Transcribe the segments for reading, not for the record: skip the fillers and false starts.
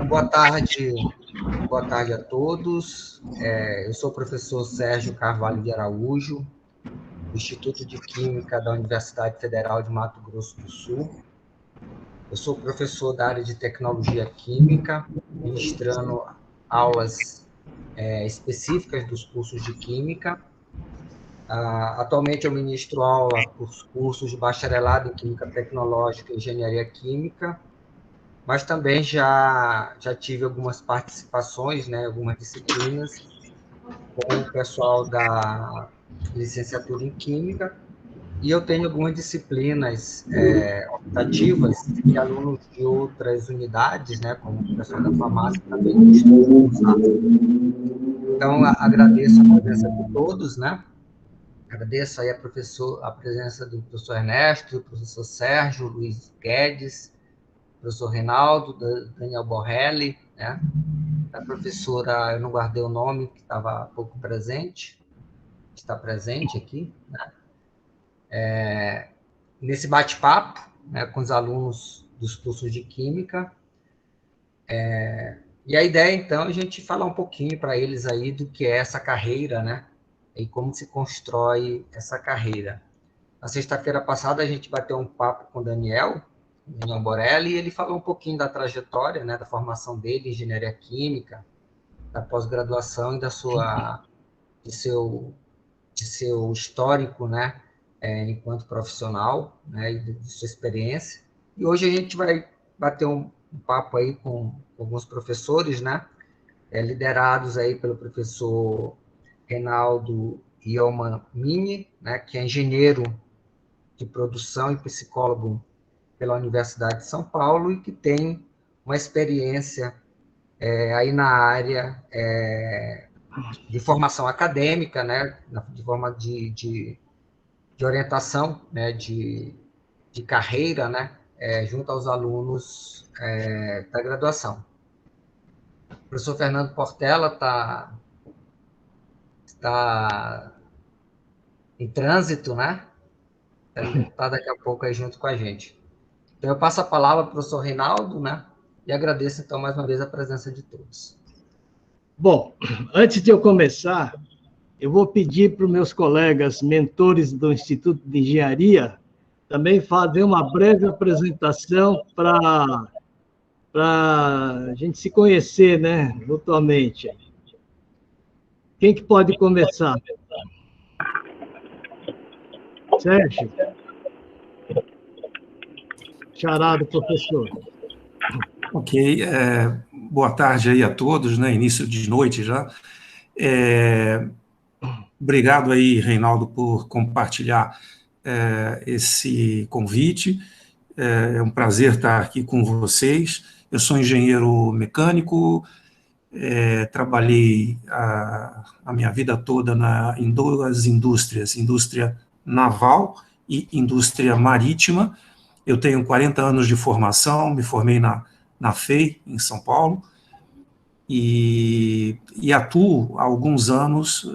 Boa tarde a todos. Eu sou o professor Sérgio Carvalho de Araújo, do Instituto de Química da Universidade Federal de Mato Grosso do Sul. Eu sou professor da área de Tecnologia Química, ministrando aulas específicas dos cursos de Química. Atualmente eu ministro aula para os cursos de Bacharelado em Química Tecnológica e Engenharia Química, mas também já tive algumas participações, né, algumas disciplinas, com o pessoal da licenciatura em Química, e eu tenho algumas disciplinas optativas que alunos de outras unidades, né, como o pessoal da farmácia, também costumam cursar. Então, agradeço a presença de todos, né? Agradeço aí a presença do professor Ernesto, do professor Sérgio, Luiz Guedes, professor Reinaldo, Daniel Borrelli, né? A professora, eu não guardei o nome, que estava pouco presente, está presente aqui, né? Nesse bate-papo, né, com os alunos dos cursos de Química. E a ideia, então, é a gente falar um pouquinho para eles aí do que é essa carreira, né? E como se constrói essa carreira. Na sexta-feira passada, a gente bateu um papo com o Daniel Borelli, e ele falou um pouquinho da trajetória, né, da formação dele em engenharia química, da pós-graduação e de seu histórico, né, enquanto profissional, né, e de sua experiência. E hoje a gente vai bater um papo aí com alguns professores, né, liderados aí pelo professor Reinaldo Iomamini, né, que é engenheiro de produção e psicólogo pela Universidade de São Paulo e que tem uma experiência aí na área de formação acadêmica, né, de forma de orientação, né, de carreira, né, junto aos alunos da graduação. O professor Fernando Portela está em trânsito, né? Está daqui a pouco aí junto com a gente. Então, eu passo a palavra para o professor Reinaldo, né? E agradeço, então, mais uma vez a presença de todos. Bom, antes de eu começar, eu vou pedir para os meus colegas mentores do Instituto de Engenharia também fazer uma breve apresentação para a gente se conhecer, né, mutuamente. Quem que pode começar? Sérgio? Charado, professor. Ok, boa tarde aí a todos, né? Início de noite já. Obrigado aí, Reinaldo, por compartilhar esse convite. É um prazer estar aqui com vocês. Eu sou engenheiro mecânico, trabalhei a minha vida toda em duas indústrias, indústria naval e indústria marítima. Eu tenho 40 anos de formação, me formei na FEI, em São Paulo, e atuo há alguns anos,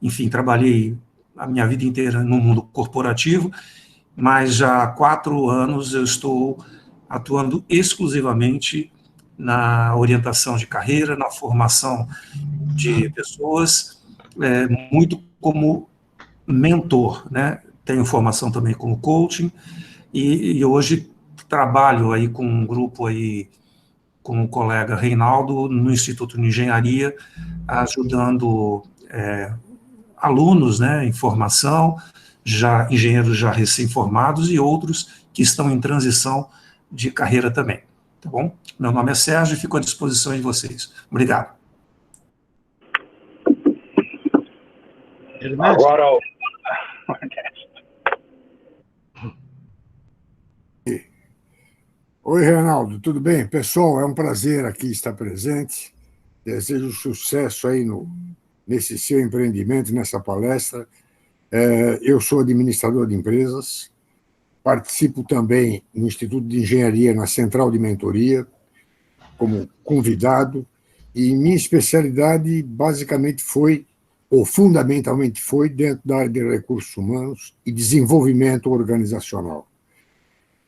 enfim, trabalhei a minha vida inteira no mundo corporativo, mas já há 4 anos eu estou atuando exclusivamente na orientação de carreira, na formação de pessoas, muito como mentor, né? Tenho formação também como coaching, e hoje trabalho aí com um grupo aí, com o colega Reinaldo, no Instituto de Engenharia, ajudando alunos, né, em formação, engenheiros já recém-formados e outros que estão em transição de carreira também, tá bom? Meu nome é Sérgio e fico à disposição de vocês. Obrigado. Agora o... Oi, Reinaldo, tudo bem? Pessoal, é um prazer aqui estar presente. Desejo sucesso aí nesse seu empreendimento, nessa palestra. Eu sou administrador de empresas, participo também no Instituto de Engenharia, na Central de Mentoria, como convidado, e minha especialidade basicamente foi, ou fundamentalmente foi, dentro da área de recursos humanos e desenvolvimento organizacional.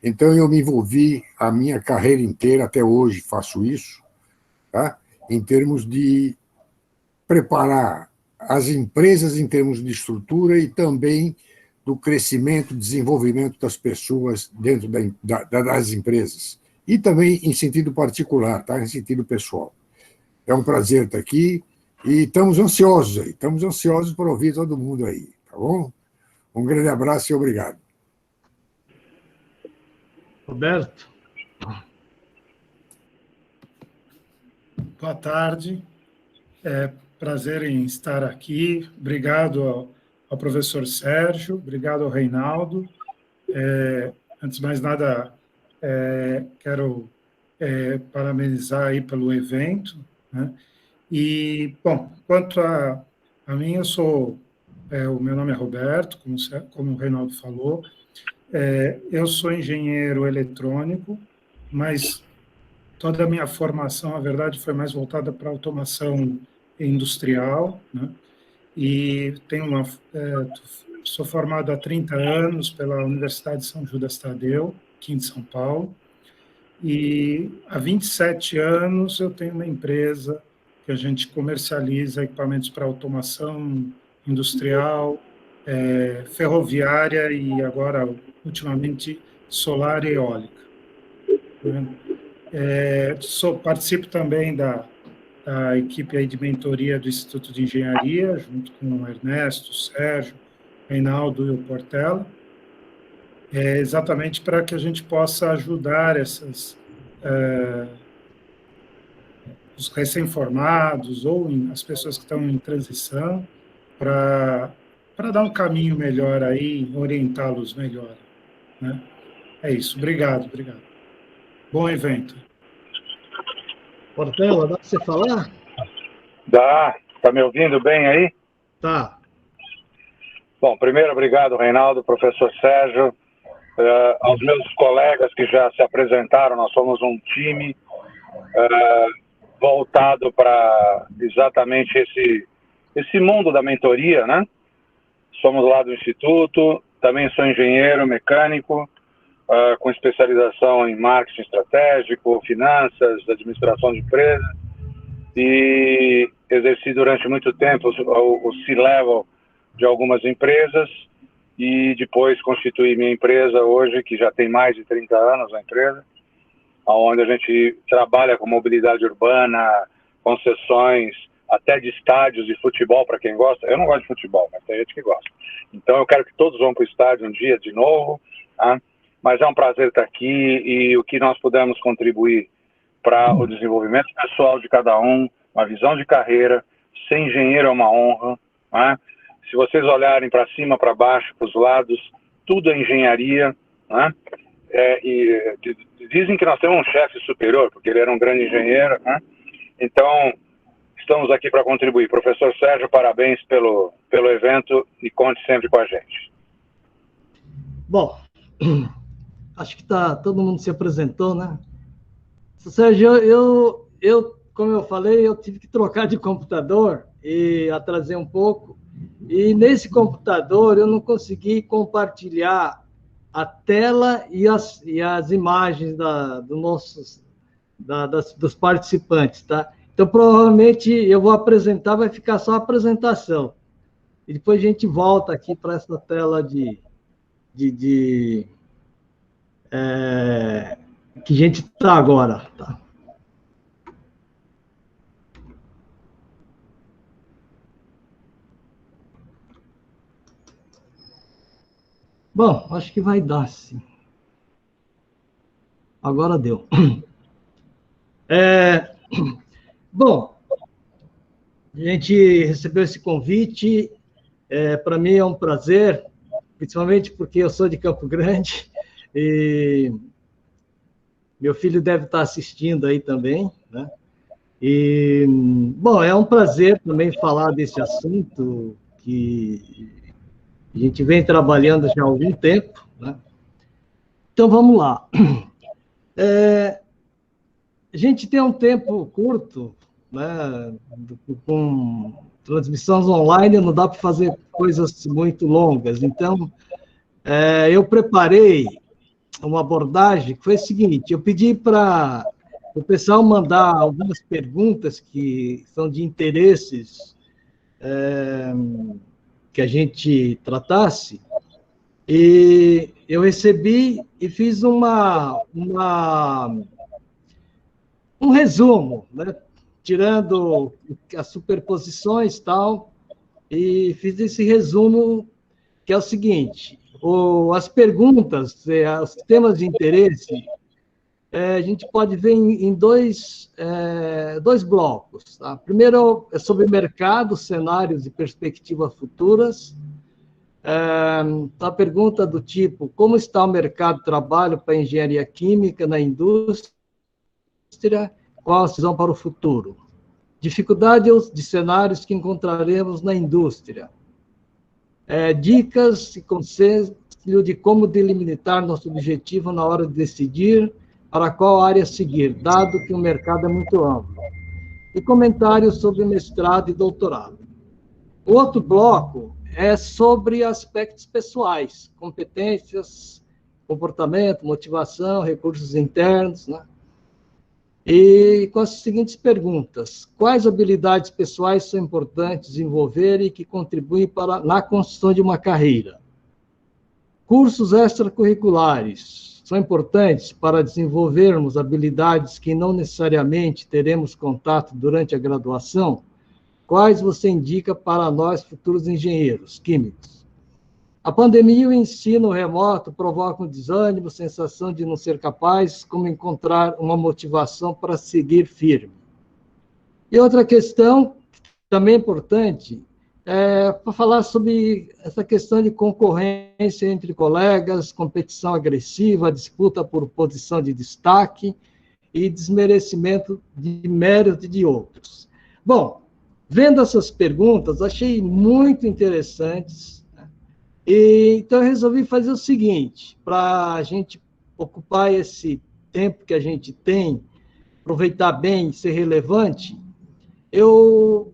Então, eu me envolvi a minha carreira inteira, até hoje faço isso, tá? Em termos de preparar as empresas em termos de estrutura e também do crescimento, desenvolvimento das pessoas dentro das empresas. E também em sentido particular, tá? Em sentido pessoal. É um prazer estar aqui e estamos ansiosos por ouvir todo mundo aí, tá bom? Um grande abraço e obrigado. Roberto. Boa tarde. Prazer em estar aqui. Obrigado ao professor Sérgio, obrigado ao Reinaldo. Antes de mais nada, quero parabenizar aí pelo evento, né? E, bom, quanto a mim, o meu nome é Roberto, como o Reinaldo falou. Eu sou engenheiro eletrônico, mas toda a minha formação, na verdade, foi mais voltada para automação industrial, né? E sou formado há 30 anos pela Universidade de São Judas Tadeu, aqui em São Paulo, e há 27 anos eu tenho uma empresa que a gente comercializa equipamentos para automação industrial, ferroviária e agora, ultimamente, solar e eólica. Participo também da equipe aí de mentoria do Instituto de Engenharia, junto com o Ernesto, o Sérgio, o Reinaldo e o Portela, exatamente para que a gente possa ajudar os recém-formados ou as pessoas que estão em transição para dar um caminho melhor aí, orientá-los melhor, né? É isso. Obrigado. Bom evento. Portela, dá para você falar? Dá. Está me ouvindo bem aí? Tá. Bom, primeiro, obrigado, Reinaldo, professor Sérgio, aos meus colegas que já se apresentaram. Nós somos um time voltado para exatamente esse mundo da mentoria, né? Somos lá do Instituto, também sou engenheiro mecânico, com especialização em marketing estratégico, finanças, administração de empresas, e exerci durante muito tempo o C-Level de algumas empresas, e depois constituí minha empresa hoje, que já tem mais de 30 anos a empresa, onde a gente trabalha com mobilidade urbana, concessões, até de estádios de futebol, para quem gosta. Eu não gosto de futebol, mas tem gente que gosta. Então eu quero que todos vão para o estádio um dia de novo, tá? Mas é um prazer estar aqui, e o que nós pudermos contribuir para o desenvolvimento pessoal de cada um, uma visão de carreira. Ser engenheiro é uma honra, né? Se vocês olharem para cima, para baixo, para os lados, tudo é engenharia, né? E dizem que nós temos um chefe superior, porque ele era um grande engenheiro, né? Então, estamos aqui para contribuir. Professor Sérgio, parabéns pelo evento e conte sempre com a gente. Bom, acho que todo mundo se apresentou, né? Sérgio, como eu falei, eu tive que trocar de computador e atrasei um pouco. E nesse computador eu não consegui compartilhar a tela e as imagens dos participantes, tá? Então, provavelmente, eu vou apresentar, vai ficar só a apresentação. E depois a gente volta aqui para essa tela que a gente está agora, tá? Bom, acho que vai dar, sim. Agora deu. Bom, a gente recebeu esse convite. Para mim é um prazer, principalmente porque eu sou de Campo Grande e meu filho deve estar assistindo aí também, né? E, bom, é um prazer também falar desse assunto que a gente vem trabalhando já há algum tempo, né? Então, vamos lá. A gente tem um tempo curto, né? Com transmissões online, não dá para fazer coisas muito longas. Então, eu preparei uma abordagem que foi o seguinte: eu pedi para o pessoal mandar algumas perguntas que são de interesses que a gente tratasse, e eu recebi e fiz um resumo, né? Tirando as superposições e tal, e fiz esse resumo, que é o seguinte: as perguntas, os temas de interesse, a gente pode ver em dois blocos. Tá? Primeiro é sobre mercado, cenários e perspectivas futuras. A pergunta do tipo: como está o mercado de trabalho para a engenharia química na indústria? Qual a visão para o futuro? Dificuldades de cenários que encontraremos na indústria. Dicas e conselhos de como delimitar nosso objetivo na hora de decidir para qual área seguir, dado que o mercado é muito amplo. E comentários sobre mestrado e doutorado. O outro bloco é sobre aspectos pessoais, competências, comportamento, motivação, recursos internos, né? E com as seguintes perguntas: quais habilidades pessoais são importantes desenvolver e que contribuem na construção de uma carreira? Cursos extracurriculares são importantes para desenvolvermos habilidades que não necessariamente teremos contato durante a graduação? Quais você indica para nós, futuros engenheiros químicos? A pandemia e o ensino remoto provocam desânimo, sensação de não ser capaz, como encontrar uma motivação para seguir firme. E outra questão, também importante, para falar sobre essa questão de concorrência entre colegas, competição agressiva, disputa por posição de destaque e desmerecimento de mérito de outros. Bom, vendo essas perguntas, achei muito interessantes. Então, eu resolvi fazer o seguinte, para a gente ocupar esse tempo que a gente tem, aproveitar bem, ser relevante, eu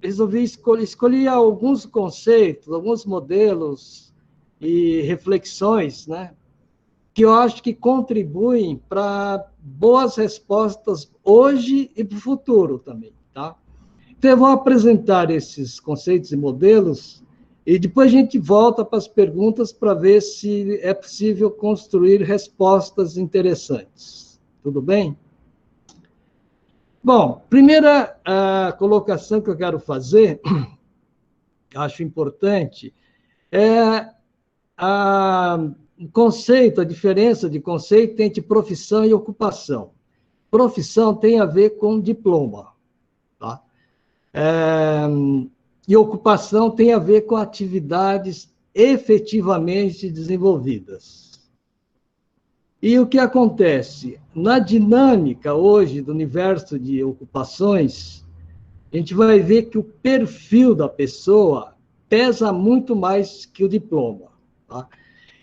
resolvi escolher alguns conceitos, alguns modelos e reflexões, né, que eu acho que contribuem para boas respostas hoje e para o futuro também, tá? Então, eu vou apresentar esses conceitos e modelos e depois a gente volta para as perguntas para ver se é possível construir respostas interessantes. Tudo bem? Bom, primeira colocação que eu quero fazer, acho importante, é o conceito, a diferença de conceito entre profissão e ocupação. Profissão tem a ver com diploma, tá? E ocupação tem a ver com atividades efetivamente desenvolvidas. E o que acontece? Na dinâmica hoje do universo de ocupações, a gente vai ver que o perfil da pessoa pesa muito mais que o diploma. Tá?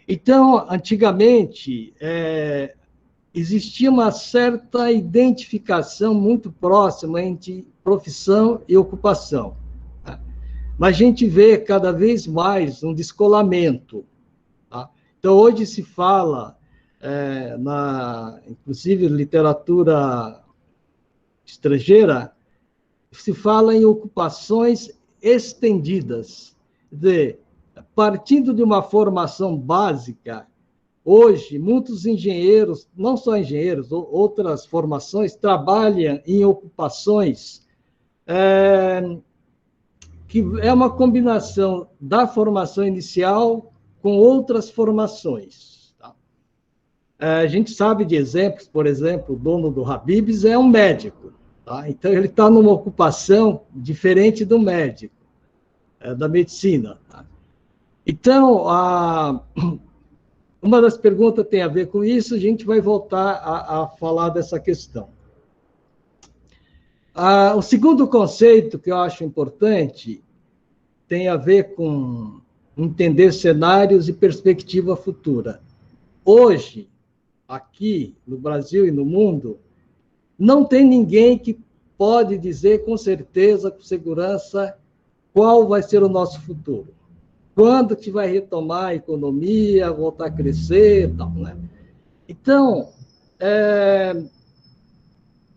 Então, antigamente, existia uma certa identificação muito próxima entre profissão e ocupação. Mas a gente vê cada vez mais um descolamento. Tá? Então, hoje se fala, inclusive literatura estrangeira, se fala em ocupações estendidas. Quer dizer, partindo de uma formação básica, hoje, muitos engenheiros, não só engenheiros, outras formações, trabalham em ocupações que é uma combinação da formação inicial com outras formações. Tá? A gente sabe de exemplos, por exemplo, o dono do Habib's é um médico. Tá? Então, ele está numa ocupação diferente do médico, da medicina. Tá? Então, uma das perguntas tem a ver com isso, a gente vai voltar a falar dessa questão. O segundo conceito que eu acho importante tem a ver com entender cenários e perspectiva futura. Hoje, aqui no Brasil e no mundo, não tem ninguém que pode dizer com certeza, com segurança, qual vai ser o nosso futuro. Quando que vai retomar a economia, voltar a crescer e tal, né? Então,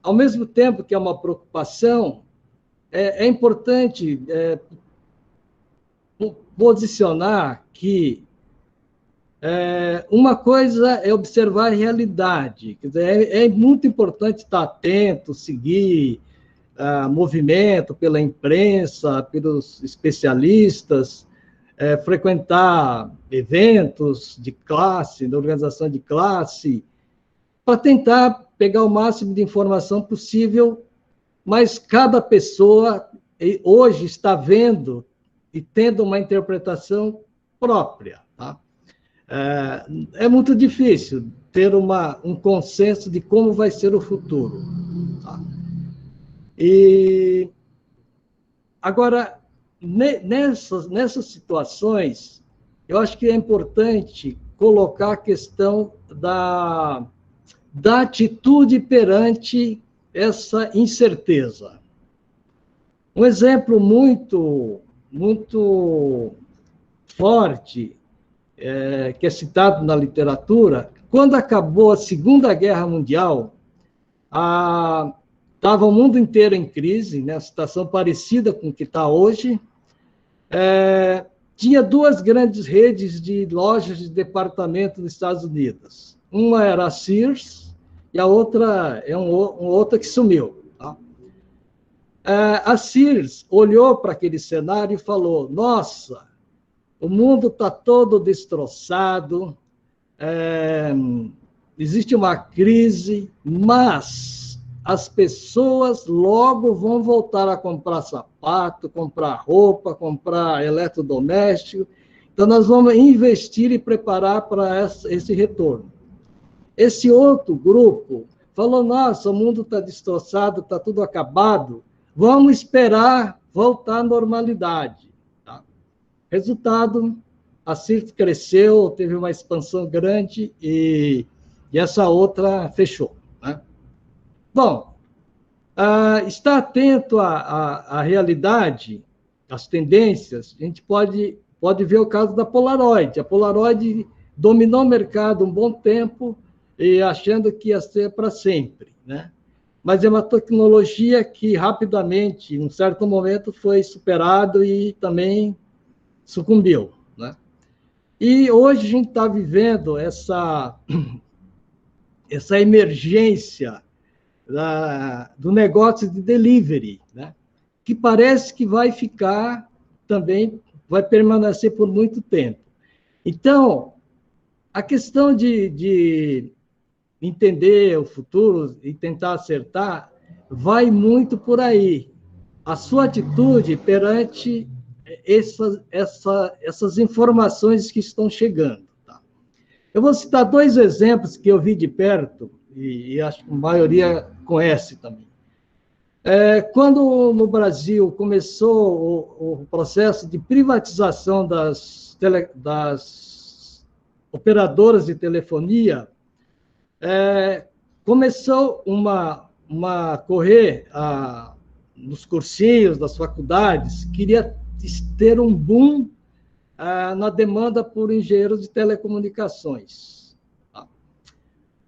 ao mesmo tempo que é uma preocupação, é importante posicionar que uma coisa é observar a realidade, quer dizer, é muito importante estar atento, seguir movimento pela imprensa, pelos especialistas, frequentar eventos de classe, da organização de classe, para tentar pegar o máximo de informação possível, mas cada pessoa hoje está vendo e tendo uma interpretação própria. Tá? É muito difícil ter um consenso de como vai ser o futuro. Tá? E agora, nessas situações, eu acho que é importante colocar a questão da atitude perante essa incerteza. Um exemplo muito forte, que é citado na literatura, quando acabou a Segunda Guerra Mundial, estava o mundo inteiro em crise, né, uma situação parecida com o que está hoje. Tinha duas grandes redes de lojas de departamento nos Estados Unidos. Uma era a Sears e a outra é outra que sumiu. Tá? A Sears olhou para aquele cenário e falou: nossa, o mundo está todo destroçado, existe uma crise, mas as pessoas logo vão voltar a comprar sapato, comprar roupa, comprar eletrodoméstico. Então, nós vamos investir e preparar para esse retorno. Esse outro grupo falou: nossa, o mundo está destroçado, está tudo acabado, vamos esperar voltar à normalidade. Tá? Resultado, a Sears cresceu, teve uma expansão grande e essa outra fechou. Né? Bom, estar atento à realidade, às tendências, a gente pode ver o caso da Polaroid. A Polaroid dominou o mercado um bom tempo, e achando que ia ser para sempre, né? Mas é uma tecnologia que rapidamente, em um certo momento, foi superado e também sucumbiu, né? E hoje a gente está vivendo essa emergência do negócio de delivery, né? Que parece que vai ficar também, vai permanecer por muito tempo. Então, a questão de entender o futuro e tentar acertar vai muito por aí. A sua atitude perante essas informações que estão chegando. Tá? Eu vou citar dois exemplos que eu vi de perto, e acho que a maioria conhece também. Quando no Brasil começou o processo de privatização das operadoras de telefonia, começou uma correr nos cursinhos das faculdades, queria ter um boom na demanda por engenheiros de telecomunicações. Tá?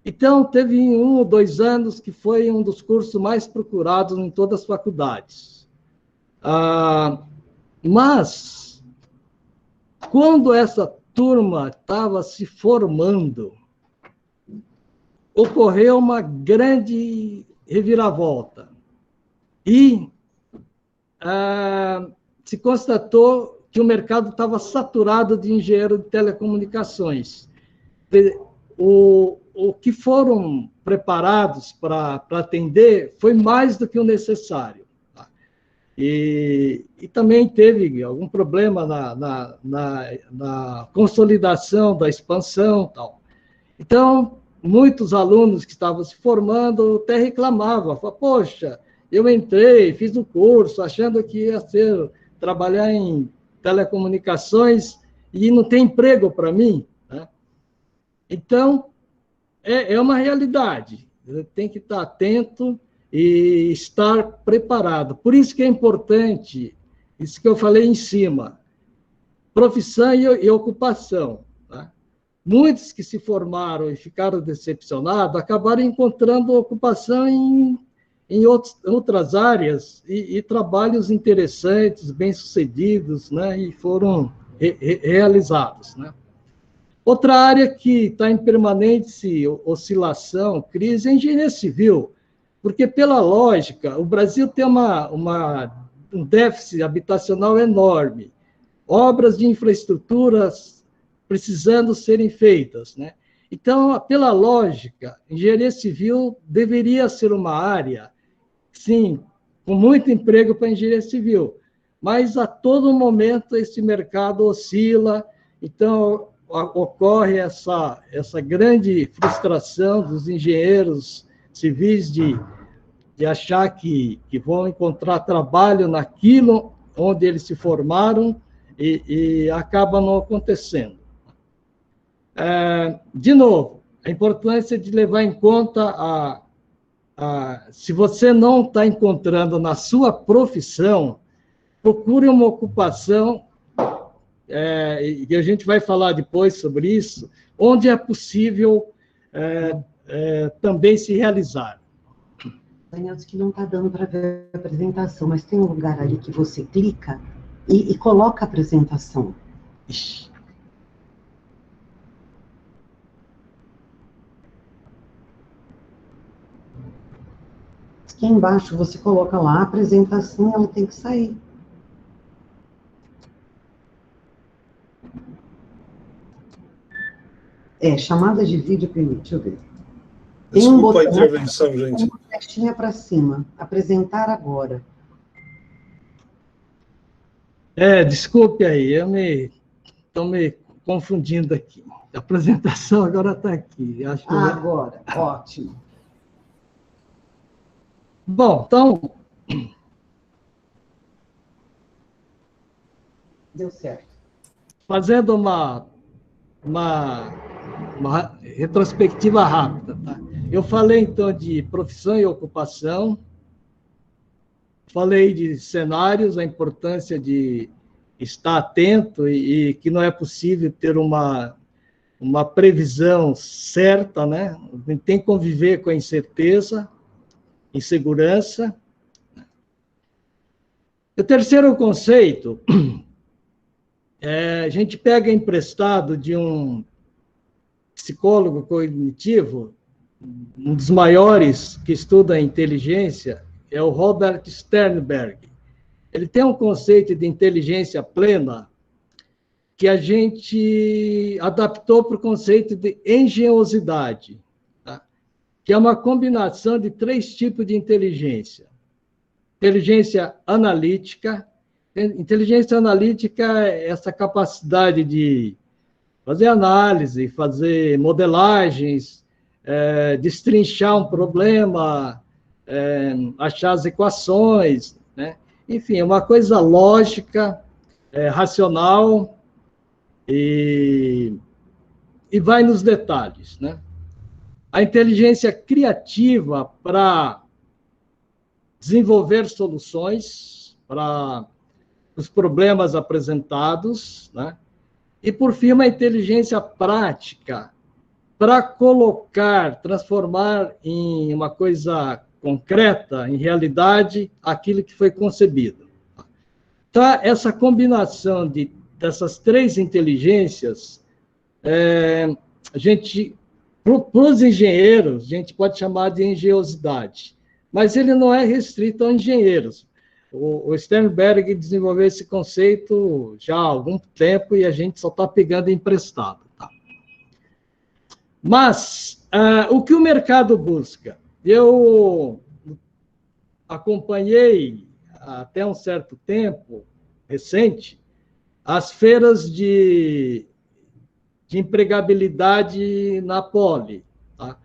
Então, teve 1 ou 2 anos que foi um dos cursos mais procurados em todas as faculdades. Mas, quando essa turma estava se formando, ocorreu uma grande reviravolta e se constatou que o mercado estava saturado de engenheiro de telecomunicações. O que foram preparados para atender foi mais do que o necessário. Tá? E também teve algum problema na consolidação da expansão. Tal. Então, muitos alunos que estavam se formando até reclamavam, falavam: poxa, eu entrei, fiz um curso, achando que ia trabalhar em telecomunicações e não tem emprego para mim. Né? Então, é uma realidade. Tem que estar atento e estar preparado. Por isso que é importante, isso que eu falei em cima, profissão e ocupação. Tá? Muitos que se formaram e ficaram decepcionados acabaram encontrando ocupação em outras áreas e trabalhos interessantes, bem-sucedidos, né, e foram realizados, né. Outra área que está em permanente oscilação, crise, é a engenharia civil, porque, pela lógica, o Brasil tem um déficit habitacional enorme, obras de infraestruturas precisando serem feitas, né? Então, pela lógica, engenharia civil deveria ser uma área, sim, com muito emprego para engenharia civil, mas a todo momento esse mercado oscila, então ocorre essa grande frustração dos engenheiros civis de achar que vão encontrar trabalho naquilo onde eles se formaram e acaba não acontecendo. De novo, a importância de levar em conta se você não está encontrando na sua profissão, procure uma ocupação, e a gente vai falar depois sobre isso, onde é possível também se realizar. Daniel, disse que não está dando para ver a apresentação, mas tem um lugar ali que você clica e coloca a apresentação. Ixi. Aqui embaixo você coloca lá a apresentação e ela tem que sair. Chamada de vídeo permite, deixa eu ver. Tem um Desculpa botão, a intervenção, gente. uma festinha para cima, apresentar agora. Desculpe aí, estou me confundindo aqui. A apresentação agora está aqui. Acho que Agora, ótimo. Bom, então... Deu certo. Fazendo uma retrospectiva rápida, tá? Eu falei, então, de profissão e ocupação, falei de cenários, a importância de estar atento e que não é possível ter uma previsão certa, né? Tem que conviver com a incerteza, insegurança. O terceiro conceito, a gente pega emprestado de um psicólogo cognitivo, um dos maiores que estuda a inteligência, é o Robert Sternberg. Ele tem um conceito de inteligência plena que a gente adaptou para o conceito de engenhosidade, tá? Que é uma combinação de 3 tipos de inteligência. Inteligência analítica. Inteligência analítica é essa capacidade de fazer análise, fazer modelagens, destrinchar um problema, achar as equações, né? Enfim, é uma coisa lógica, racional e vai nos detalhes, né? A inteligência criativa para desenvolver soluções para os problemas apresentados, né? E, por fim, uma inteligência prática para colocar, transformar em uma coisa concreta, em realidade, aquilo que foi concebido. Então, essa combinação dessas 3 inteligências, a gente, para os engenheiros, a gente pode chamar de engenhosidade, mas ele não é restrito aos engenheiros. O Sternberg desenvolveu esse conceito já há algum tempo e a gente só está pegando emprestado. Tá? Mas, o que o mercado busca? Eu acompanhei, até um certo tempo, recente, as feiras de empregabilidade na Poli, tá?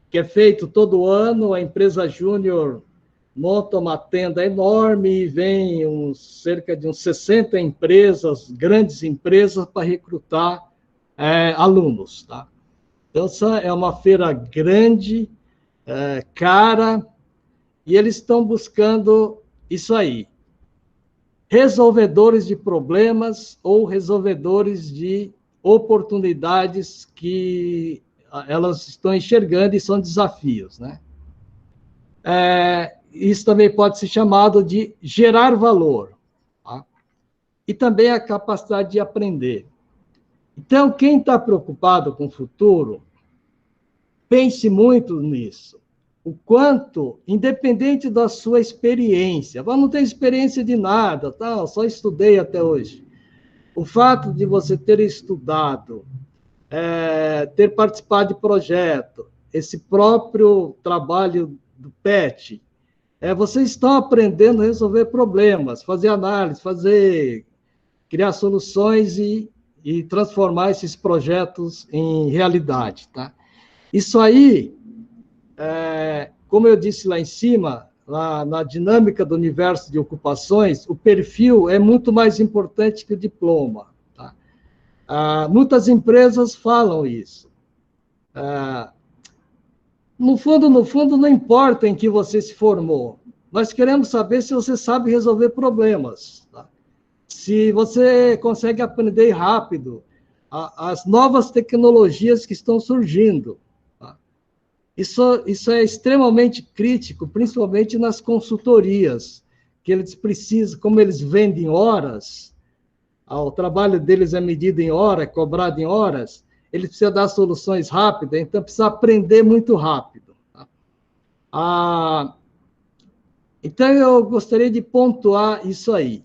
Que é feito todo ano, a empresa júnior monta uma tenda enorme e vem cerca de 60 empresas, grandes empresas, para recrutar alunos. Tá? Então, essa é uma feira grande, cara, e eles estão buscando isso aí. Resolvedores de problemas ou resolvedores de oportunidades que elas estão enxergando e são desafios, né? isso também pode ser chamado de gerar valor, tá? E também a capacidade de aprender. Então, quem está preocupado com o futuro, pense muito nisso. O quanto, independente da sua experiência, eu não tenho experiência de nada, tá? Só estudei até hoje. O fato de você ter estudado, ter participado de projeto, esse próprio trabalho do PET, vocês estão aprendendo a resolver problemas, fazer análise, criar soluções e transformar esses projetos em realidade, tá? Isso aí, como eu disse lá em cima, na dinâmica do universo de ocupações, o perfil é muito mais importante que o diploma, tá? Muitas empresas falam isso. No fundo, não importa em que você se formou. Nós queremos saber se você sabe resolver problemas, tá? Se você consegue aprender rápido as novas tecnologias que estão surgindo. Tá? Isso é extremamente crítico, principalmente nas consultorias, que eles precisam, como eles vendem horas, o trabalho deles é medido em hora, é cobrado em horas, eles precisam dar soluções rápidas, então precisa aprender muito rápido. Tá? Então, eu gostaria de pontuar isso aí.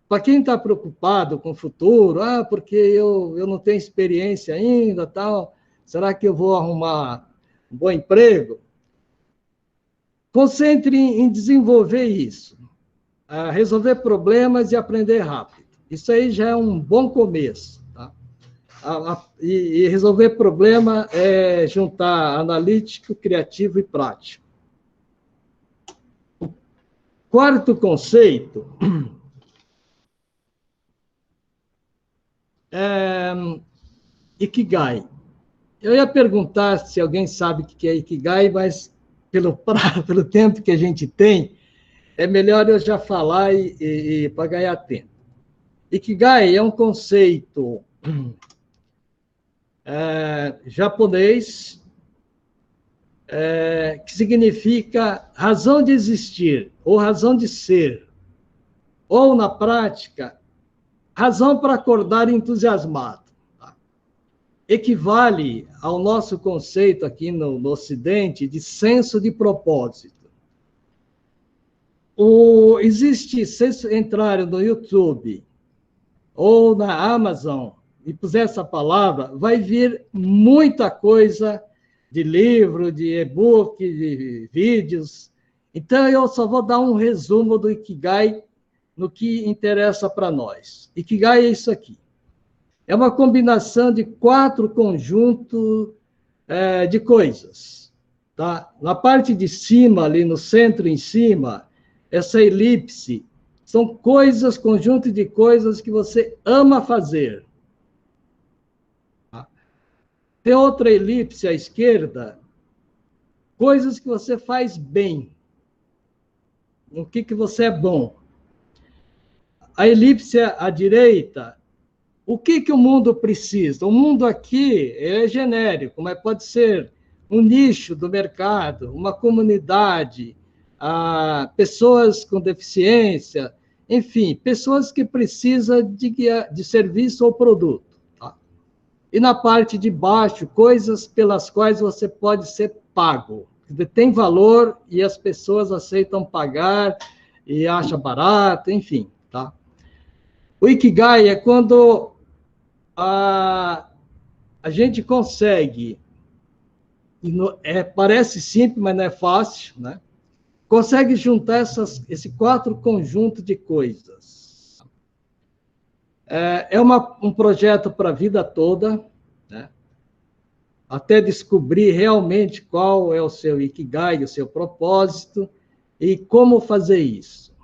Para quem está preocupado com o futuro, porque eu não tenho experiência ainda, tal, será que eu vou arrumar um bom emprego? Concentre em desenvolver isso, resolver problemas e aprender rápido. Isso aí já é um bom começo. Tá? E resolver problema é juntar analítico, criativo e prático. O quarto conceito Ikigai. Eu ia perguntar se alguém sabe o que é Ikigai, mas pelo tempo que a gente tem, é melhor eu já falar para ganhar tempo. Ikigai é um conceito japonês que significa razão de existir, ou razão de ser, ou, na prática, razão para acordar entusiasmado. Tá? Equivale ao nosso conceito aqui no Ocidente de senso de propósito. Se vocês entrarem no YouTube ou na Amazon e puser essa palavra, vai vir muita coisa de livro, de e-book, de vídeos. Então, eu só vou dar um resumo do Ikigai no que interessa para nós. Ikigai é isso aqui. É uma combinação de 4 conjuntos de coisas. Tá? Na parte de cima, ali no centro em cima, essa elipse, são coisas, conjunto de coisas que você ama fazer. Tá? Tem outra elipse à esquerda, coisas que você faz bem. No que você é bom. A elipse à direita, o que o mundo precisa? O mundo aqui é genérico, mas pode ser um nicho do mercado, uma comunidade, pessoas com deficiência, enfim, pessoas que precisam de serviço ou produto. Tá? E na parte de baixo, coisas pelas quais você pode ser pago. Tem valor e as pessoas aceitam pagar e acham barato, enfim. Tá? O Ikigai é quando a gente consegue, parece simples, mas não é fácil, né? Consegue juntar esse 4 conjuntos de coisas. É um projeto para a vida toda, né? Até descobrir realmente qual é o seu Ikigai, o seu propósito, e como fazer isso.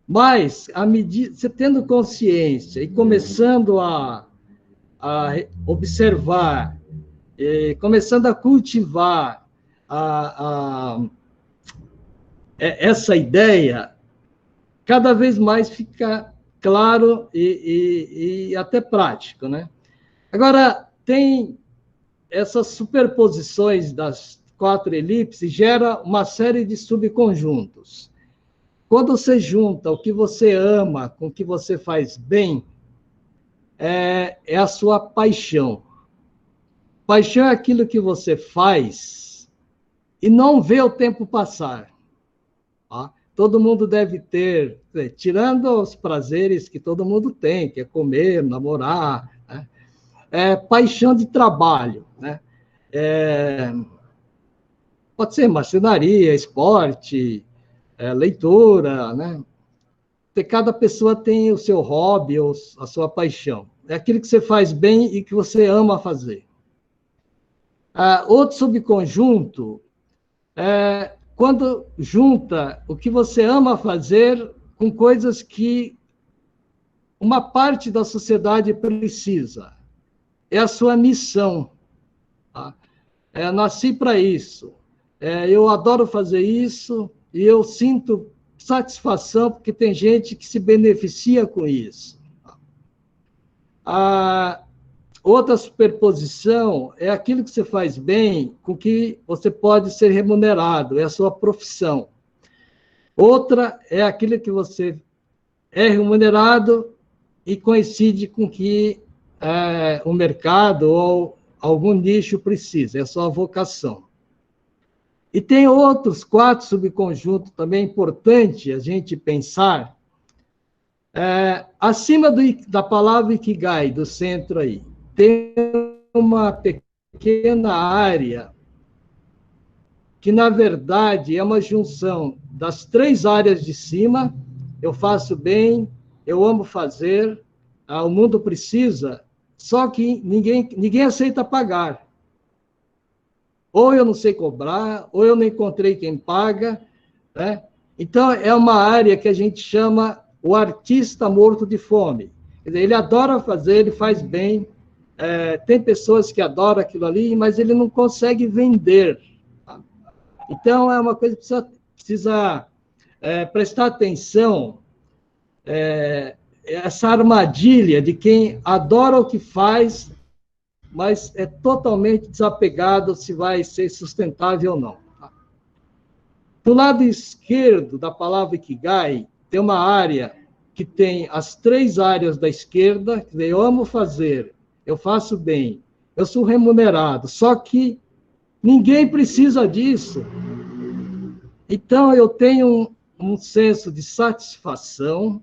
Mas, à medida, você tendo consciência e começando a observar, começando a cultivar essa ideia, cada vez mais fica claro e até prático, né? Agora, tem essas superposições das quatro elipses gera uma série de subconjuntos. Quando você junta o que você ama com o que você faz bem, é a sua paixão. Paixão é aquilo que você faz e não vê o tempo passar. Tá? Todo mundo deve ter, tirando os prazeres que todo mundo tem, que é comer, namorar, né? Paixão de trabalho, né? Pode ser marcenaria, esporte, leitura, né? Cada pessoa tem o seu hobby ou a sua paixão. É aquilo que você faz bem e que você ama fazer. Outro subconjunto é quando junta o que você ama fazer com coisas que uma parte da sociedade precisa. É a sua missão. Tá? Eu nasci para isso. Eu adoro fazer isso e eu sinto satisfação porque tem gente que se beneficia com isso. Outra superposição é aquilo que você faz bem com que você pode ser remunerado, é a sua profissão. Outra é aquilo que você é remunerado e coincide com que o mercado ou algum nicho precisa, é a sua vocação. E tem outros 4 subconjuntos também importantes a gente pensar, acima da palavra Ikigai, do centro aí, tem uma pequena área que, na verdade, é uma junção das 3 áreas de cima. Eu faço bem, eu amo fazer, o mundo precisa, só que ninguém aceita pagar. Ou eu não sei cobrar, ou eu não encontrei quem paga, né? Então, é uma área que a gente chama o artista morto de fome. Quer dizer, ele adora fazer, ele faz bem, tem pessoas que adoram aquilo ali, mas ele não consegue vender. Tá? Então, é uma coisa que precisa prestar atenção, essa armadilha de quem adora o que faz, mas é totalmente desapegado se vai ser sustentável ou não. Tá? Do lado esquerdo da palavra Ikigai, tem uma área que tem as 3 áreas da esquerda, quer dizer, eu amo fazer, eu faço bem, eu sou remunerado, só que ninguém precisa disso. Então, eu tenho um senso de satisfação,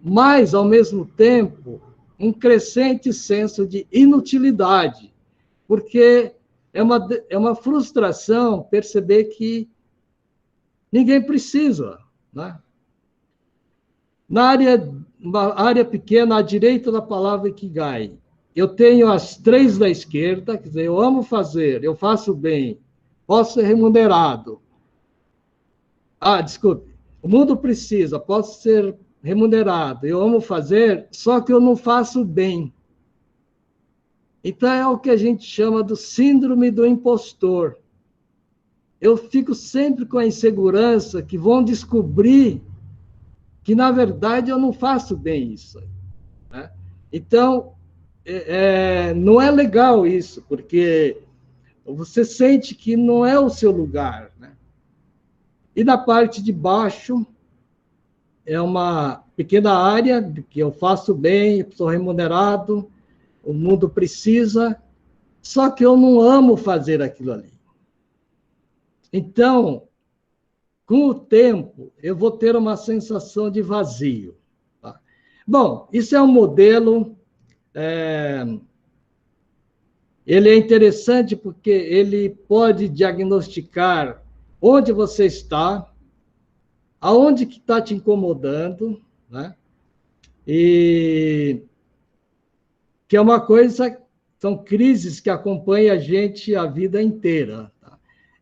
mas, ao mesmo tempo, um crescente senso de inutilidade, porque é uma frustração perceber que ninguém precisa, né? Na área pequena, à direita da palavra Ikigai, eu tenho as 3 da esquerda, quer dizer, eu amo fazer, eu faço bem, posso ser remunerado. Desculpe, o mundo precisa, posso ser remunerado, eu amo fazer, só que eu não faço bem. Então, é o que a gente chama do síndrome do impostor. Eu fico sempre com a insegurança que vão descobrir que, na verdade, eu não faço bem isso. Né? Então, não é legal isso, porque você sente que não é o seu lugar. Né? E na parte de baixo, é uma pequena área que eu faço bem, sou remunerado, o mundo precisa, só que eu não amo fazer aquilo ali. Então, com o tempo, eu vou ter uma sensação de vazio. Tá? Bom, isso é um modelo, ele é interessante porque ele pode diagnosticar onde você está, aonde que está te incomodando, né? E que é uma coisa, são crises que acompanham a gente a vida inteira. Tá?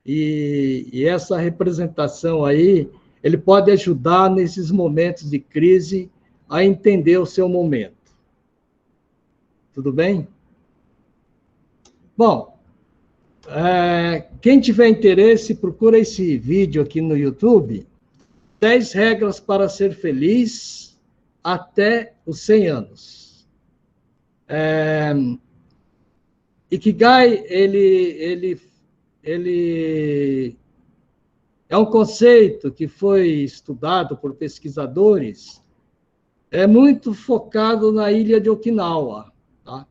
E essa representação aí, ele pode ajudar nesses momentos de crise a entender o seu momento. Tudo bem? Bom, quem tiver interesse, procura esse vídeo aqui no YouTube, 10 regras para ser feliz até os 100 anos. Ikigai, ele ele é um conceito que foi estudado por pesquisadores, é muito focado na ilha de Okinawa. Tá?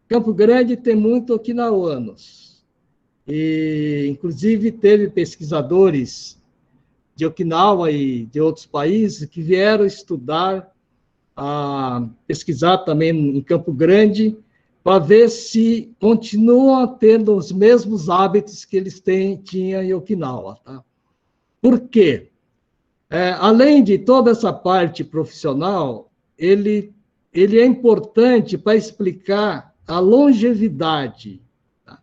Campo Grande tem muito okinawanos, e, inclusive, teve pesquisadores de Okinawa e de outros países que vieram estudar, pesquisar também em Campo Grande, para ver se continuam tendo os mesmos hábitos que eles tinham em Okinawa. Tá? Por quê? Além de toda essa parte profissional, ele é importante para explicar a longevidade. Tá?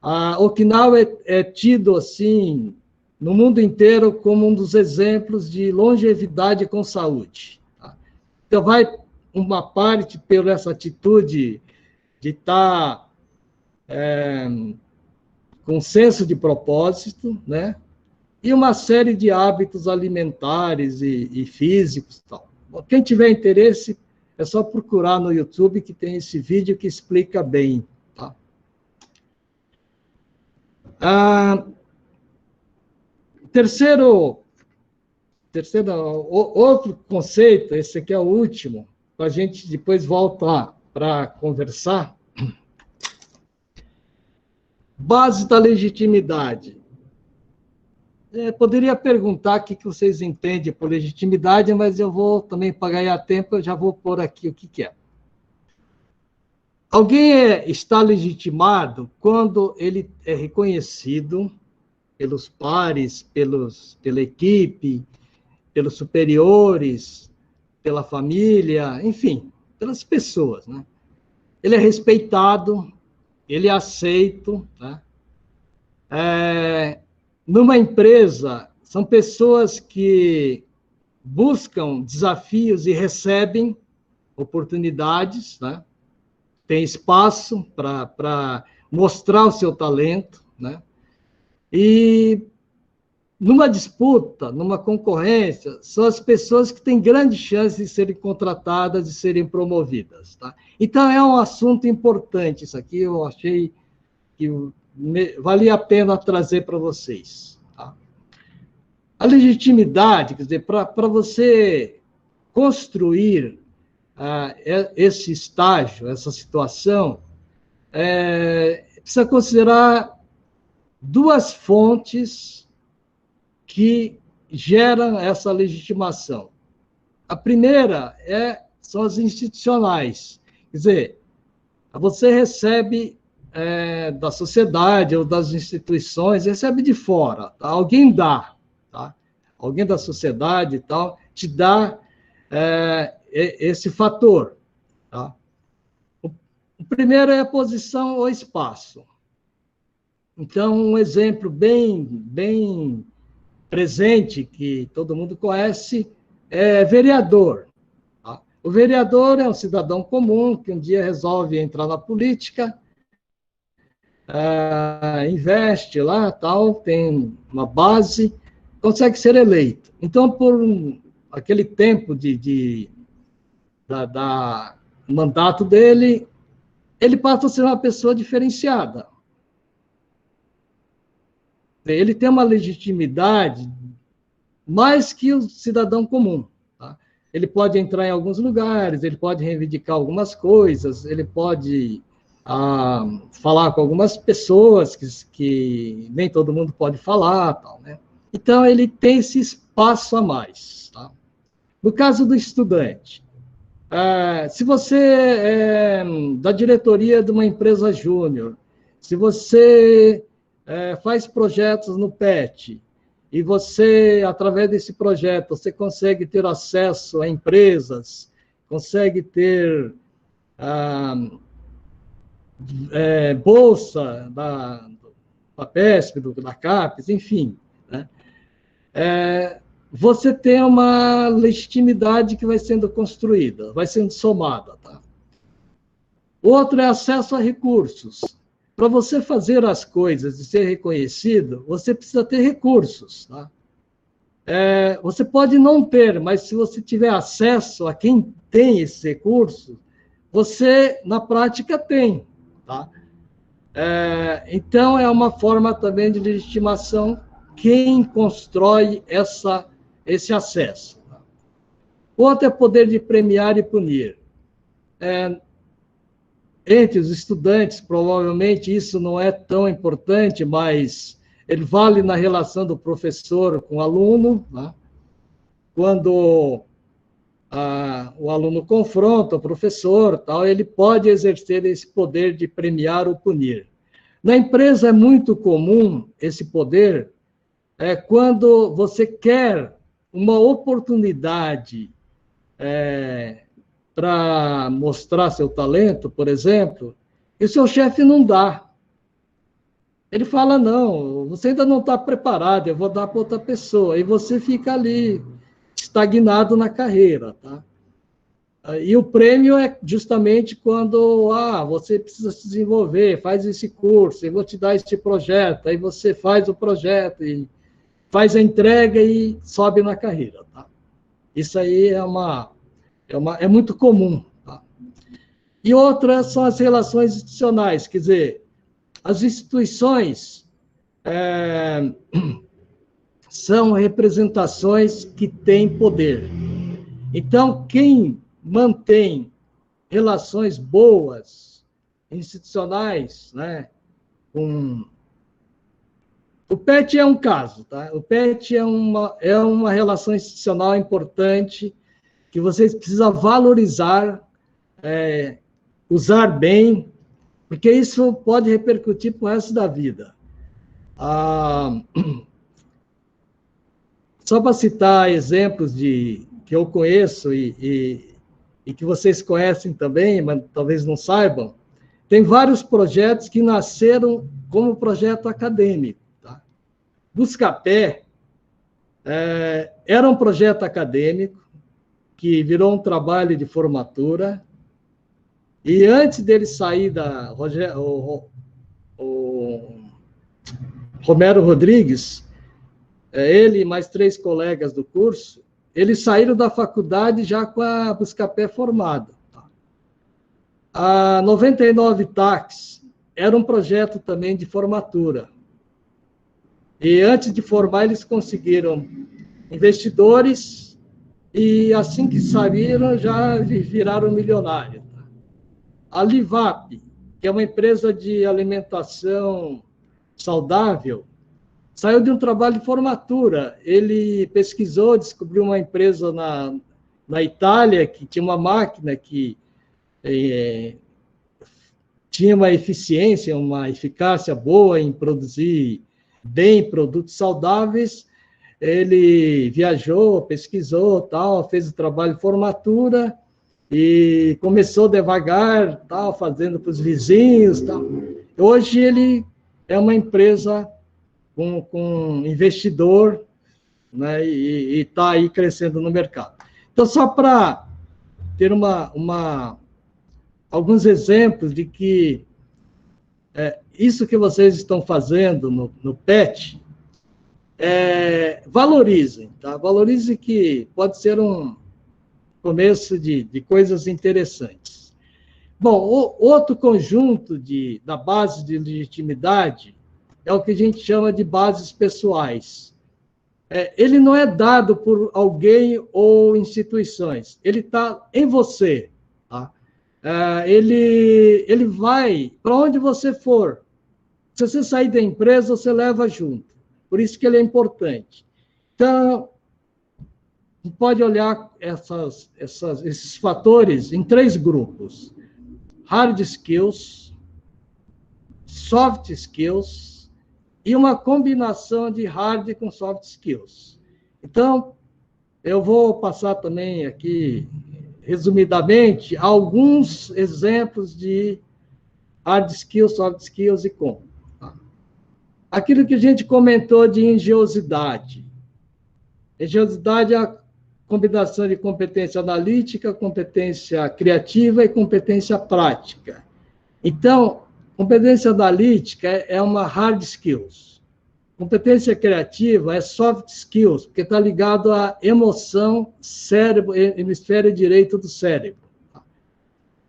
A Okinawa é tido, assim, no mundo inteiro, como um dos exemplos de longevidade com saúde. Tá? Então, vai uma parte por essa atitude de estar com senso de propósito, né? E uma série de hábitos alimentares e físicos. Tal. Quem tiver interesse, é só procurar no YouTube, que tem esse vídeo que explica bem. Tá? Outro conceito, esse aqui é o último, para a gente depois voltar para conversar. Base da legitimidade. Poderia perguntar o que vocês entendem por legitimidade, mas eu vou também, para ganhar tempo, eu já vou pôr aqui o que é. Alguém está legitimado quando ele é reconhecido pelos pares, pela equipe, pelos superiores, pela família, enfim, pelas pessoas. Né? Ele é respeitado, ele é aceito. Né? Numa empresa, são pessoas que buscam desafios e recebem oportunidades, né? Tem espaço para mostrar o seu talento, né? E numa disputa, numa concorrência, são as pessoas que têm grande chance de serem contratadas, de serem promovidas. Tá? Então, é um assunto importante isso aqui, eu achei que valia a pena trazer para vocês. Tá? A legitimidade, quer dizer, para você construir esse estágio, essa situação, precisa considerar duas fontes que geram essa legitimação. A primeira são as institucionais. Quer dizer, você recebe da sociedade ou das instituições, recebe de fora. Tá? Alguém dá. Tá? Alguém da sociedade e tal te dá esse fator. Tá? O primeiro é a posição ou espaço. Então, um exemplo bem presente, que todo mundo conhece, é vereador. Tá? O vereador é um cidadão comum que um dia resolve entrar na política, investe lá, tal, tem uma base, consegue ser eleito. Então, por aquele tempo da mandato dele, ele passa a ser uma pessoa diferenciada. Ele tem uma legitimidade mais que o cidadão comum. Tá? Ele pode entrar em alguns lugares, ele pode reivindicar algumas coisas, ele pode falar com algumas pessoas que nem todo mundo pode falar. Tal, né? Então, ele tem esse espaço a mais. Tá? No caso do estudante, se você é da diretoria de uma empresa júnior, se você faz projetos no PET, e você, através desse projeto, você consegue ter acesso a empresas, consegue ter bolsa da PESP, da CAPES, enfim, né? Você tem uma legitimidade que vai sendo construída, vai sendo somada. Tá? Outro é acesso a recursos. Para você fazer as coisas e ser reconhecido, você precisa ter recursos. Tá? Você pode não ter, mas se você tiver acesso a quem tem esse recurso, você, na prática, tem. Tá? Então, é uma forma também de legitimação quem constrói esse acesso. Outro é poder de premiar e punir. Entre os estudantes, provavelmente isso não é tão importante, mas ele vale na relação do professor com o aluno, né? Quando o aluno confronta o professor, tal, ele pode exercer esse poder de premiar ou punir. Na empresa é muito comum esse poder quando você quer uma oportunidade para mostrar seu talento, por exemplo, e o seu chefe não dá. Ele fala, não, você ainda não está preparado, eu vou dar para outra pessoa. E você fica ali, estagnado na carreira. Tá? E o prêmio é justamente quando você precisa se desenvolver, faz esse curso, eu vou te dar este projeto. Aí você faz o projeto, e faz a entrega e sobe na carreira. Tá? Isso aí é muito comum. Tá? E outras são as relações institucionais, quer dizer, as instituições são representações que têm poder. Então, quem mantém relações boas, institucionais, né, com... O PET é um caso, tá? O PET é uma relação institucional importante que vocês precisam valorizar, usar bem, porque isso pode repercutir para o resto da vida. Só para citar exemplos que eu conheço e que vocês conhecem também, mas talvez não saibam, tem vários projetos que nasceram como projeto acadêmico. Tá? Buscapé era um projeto acadêmico que virou um trabalho de formatura, e antes dele sair Romero Rodrigues, ele e mais 3 colegas do curso, eles saíram da faculdade já com a Buscapé formada. A 99 Tax era um projeto também de formatura. E antes de formar, eles conseguiram investidores e assim que saíram, já viraram milionários. A Livap, que é uma empresa de alimentação saudável, saiu de um trabalho de formatura. Ele pesquisou, descobriu uma empresa na Itália que tinha uma máquina que tinha uma eficiência, uma eficácia boa em produzir bem produtos saudáveis. Ele viajou, pesquisou, tal, fez o trabalho de formatura e começou devagar, tal, fazendo para os vizinhos. Tal. Hoje ele é uma empresa com investidor, né, e está aí crescendo no mercado. Então, só para ter alguns exemplos de que isso que vocês estão fazendo no PET, valorizem, tá? Valorizem, que pode ser um começo de coisas interessantes. Bom, outro conjunto da base de legitimidade é o que a gente chama de bases pessoais. Ele não é dado por alguém ou instituições, ele está em você. Tá? Ele vai para onde você for. Se você sair da empresa, você leva junto. Por isso que ele é importante. Então, pode olhar esses fatores em 3 grupos: hard skills, soft skills e uma combinação de hard com soft skills. Então, eu vou passar também aqui, resumidamente, alguns exemplos de hard skills, soft skills e como. Aquilo que a gente comentou de engenhosidade. Engenhosidade é a combinação de competência analítica, competência criativa e competência prática. Então, competência analítica é uma hard skills. Competência criativa é soft skills, porque está ligado à emoção, cérebro, hemisfério direito do cérebro.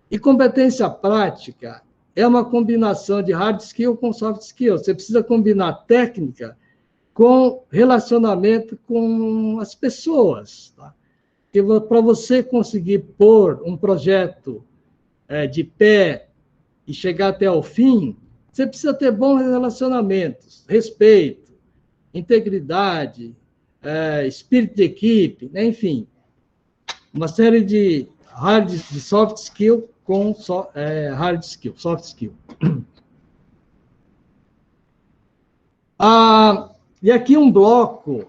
E competência prática é uma combinação de hard skill com soft skill. Você precisa combinar técnica com relacionamento com as pessoas. Tá? Para você conseguir pôr um projeto de pé e chegar até o fim, você precisa ter bons relacionamentos, respeito, integridade, espírito de equipe, né? Enfim, uma série de soft skill com hard skill, soft skill. E aqui um bloco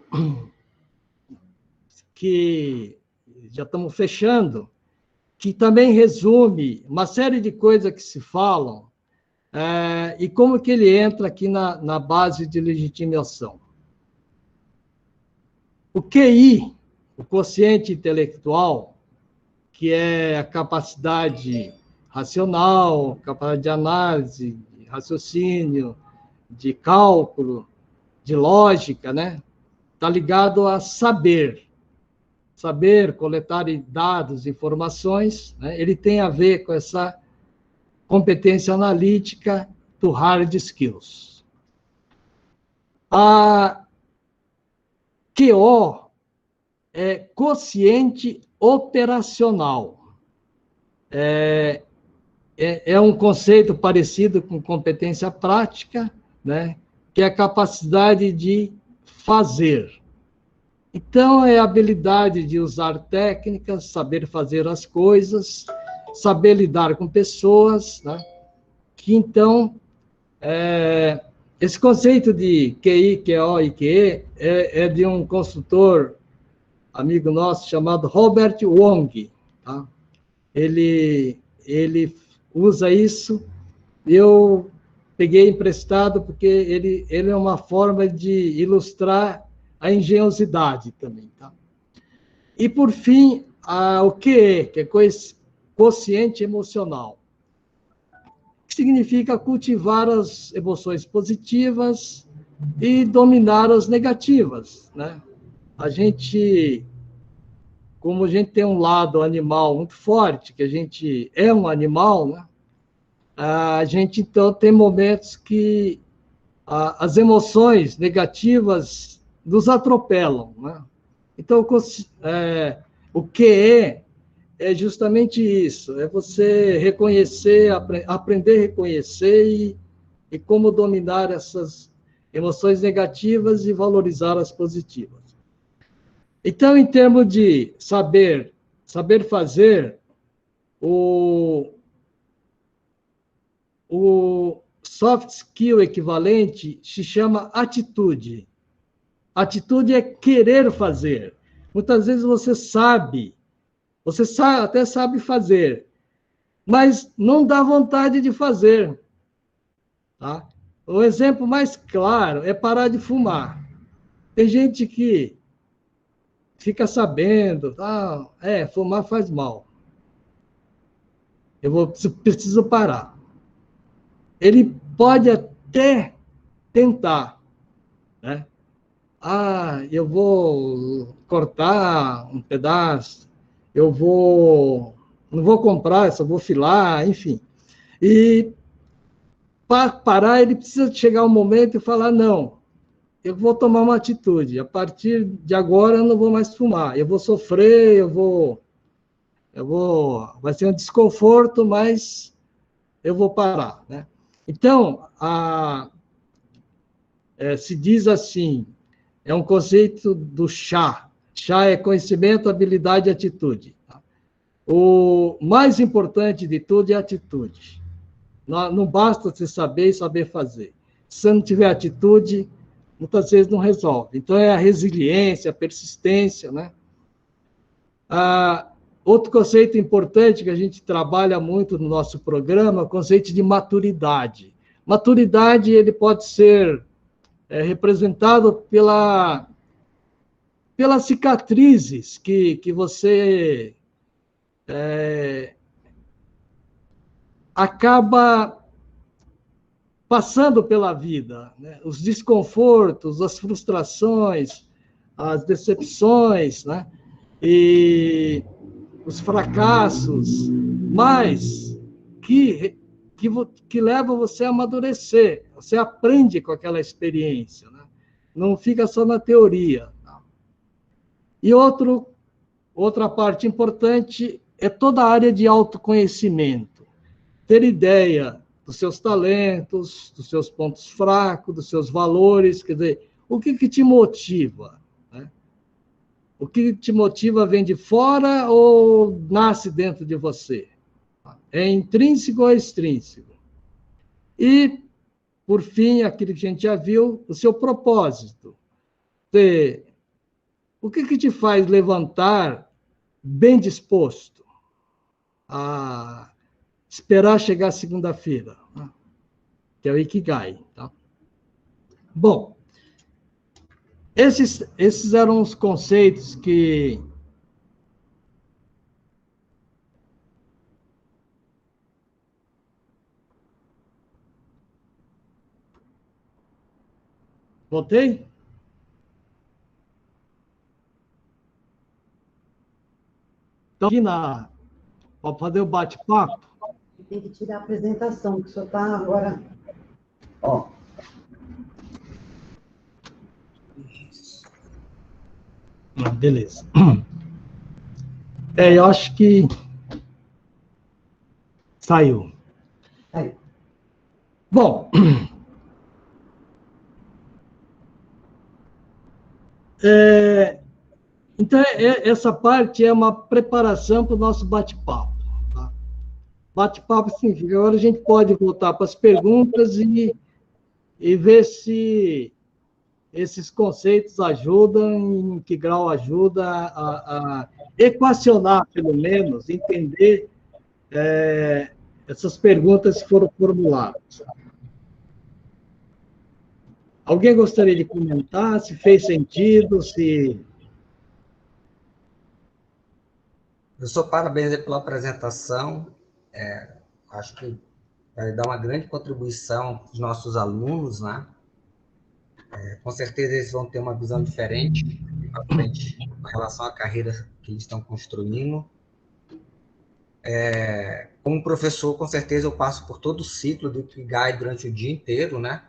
que já estamos fechando, que também resume uma série de coisas que se falam e como que ele entra aqui na base de legitimação. O QI, o quociente intelectual, que é a capacidade racional, capacidade de análise, de raciocínio, de cálculo, de lógica, né? Está ligado a saber. Saber, coletar dados, informações, né? Ele tem a ver com essa competência analítica do hard skills. A QO é quociente operacional. É um conceito parecido com competência prática, né? Que é a capacidade de fazer. Então, é a habilidade de usar técnicas, saber fazer as coisas, saber lidar com pessoas, né? Que, então, esse conceito de QI, QO e QE é de um consultor, amigo nosso, chamado Robert Wong. Tá? Ele usa isso, eu peguei emprestado porque ele é uma forma de ilustrar a engenhosidade também. Tá? E, por fim, o QE, que é quociente emocional, que significa cultivar as emoções positivas e dominar as negativas. Né? Como a gente tem um lado animal muito forte, que a gente é um animal, né? A gente, então, tem momentos que as emoções negativas nos atropelam. Né? Então, o QE é justamente isso, é você reconhecer, aprender a reconhecer e como dominar essas emoções negativas e valorizar as positivas. Então, em termos de saber fazer, o soft skill equivalente se chama atitude. Atitude é querer fazer. Muitas vezes você até sabe fazer, mas não dá vontade de fazer. Tá? O exemplo mais claro é parar de fumar. Tem gente que fica sabendo, fumar faz mal. Preciso parar. Ele pode até tentar, né? Eu vou cortar um pedaço, não vou comprar, só vou filar, enfim. E para parar, ele precisa chegar um momento e falar, não, eu vou tomar uma atitude, a partir de agora eu não vou mais fumar, eu vou sofrer, vai ser um desconforto, mas eu vou parar, né? Então, se diz assim, é um conceito do chá. Chá é conhecimento, habilidade e atitude. Tá? O mais importante de tudo é a atitude. Não basta você saber e saber fazer. Se você não tiver atitude, muitas vezes não resolve. Então, é a resiliência, a persistência, né? Outro conceito importante que a gente trabalha muito no nosso programa é o conceito de maturidade. Maturidade, ele pode ser representado pelas cicatrizes que você acaba passando pela vida, né? Os desconfortos, as frustrações, as decepções, né? E os fracassos, mas que que leva você a amadurecer. Você aprende com aquela experiência, né? Não fica só na teoria. Tá? E outra parte importante é toda a área de autoconhecimento. Ter ideia dos seus talentos, dos seus pontos fracos, dos seus valores, quer dizer, o que te motiva? Né? O que te motiva vem de fora ou nasce dentro de você? É intrínseco ou extrínseco? E, por fim, aquilo que a gente já viu, o seu propósito. O que te faz levantar bem disposto a esperar chegar segunda-feira, né? Que é o Ikigai. Tá? Bom, esses eram os conceitos que voltei? Então, aqui para fazer o bate-papo. Tem que tirar a apresentação, que só está agora. Ó. Beleza. Eu acho que saiu. Aí. Bom, então essa parte é uma preparação para o nosso bate-papo. Tá? Bate-papo significa, agora a gente pode voltar para as perguntas e ver se esses conceitos ajudam, em que grau ajuda a equacionar, pelo menos, entender essas perguntas que foram formuladas. Alguém gostaria de comentar se fez sentido, se... Professor, parabéns pela apresentação. Acho que vai dar uma grande contribuição para os nossos alunos, né? Com certeza eles vão ter uma visão diferente à frente com relação à carreira que eles estão construindo. Como professor, com certeza eu passo por todo o ciclo do Ikigai durante o dia inteiro, né?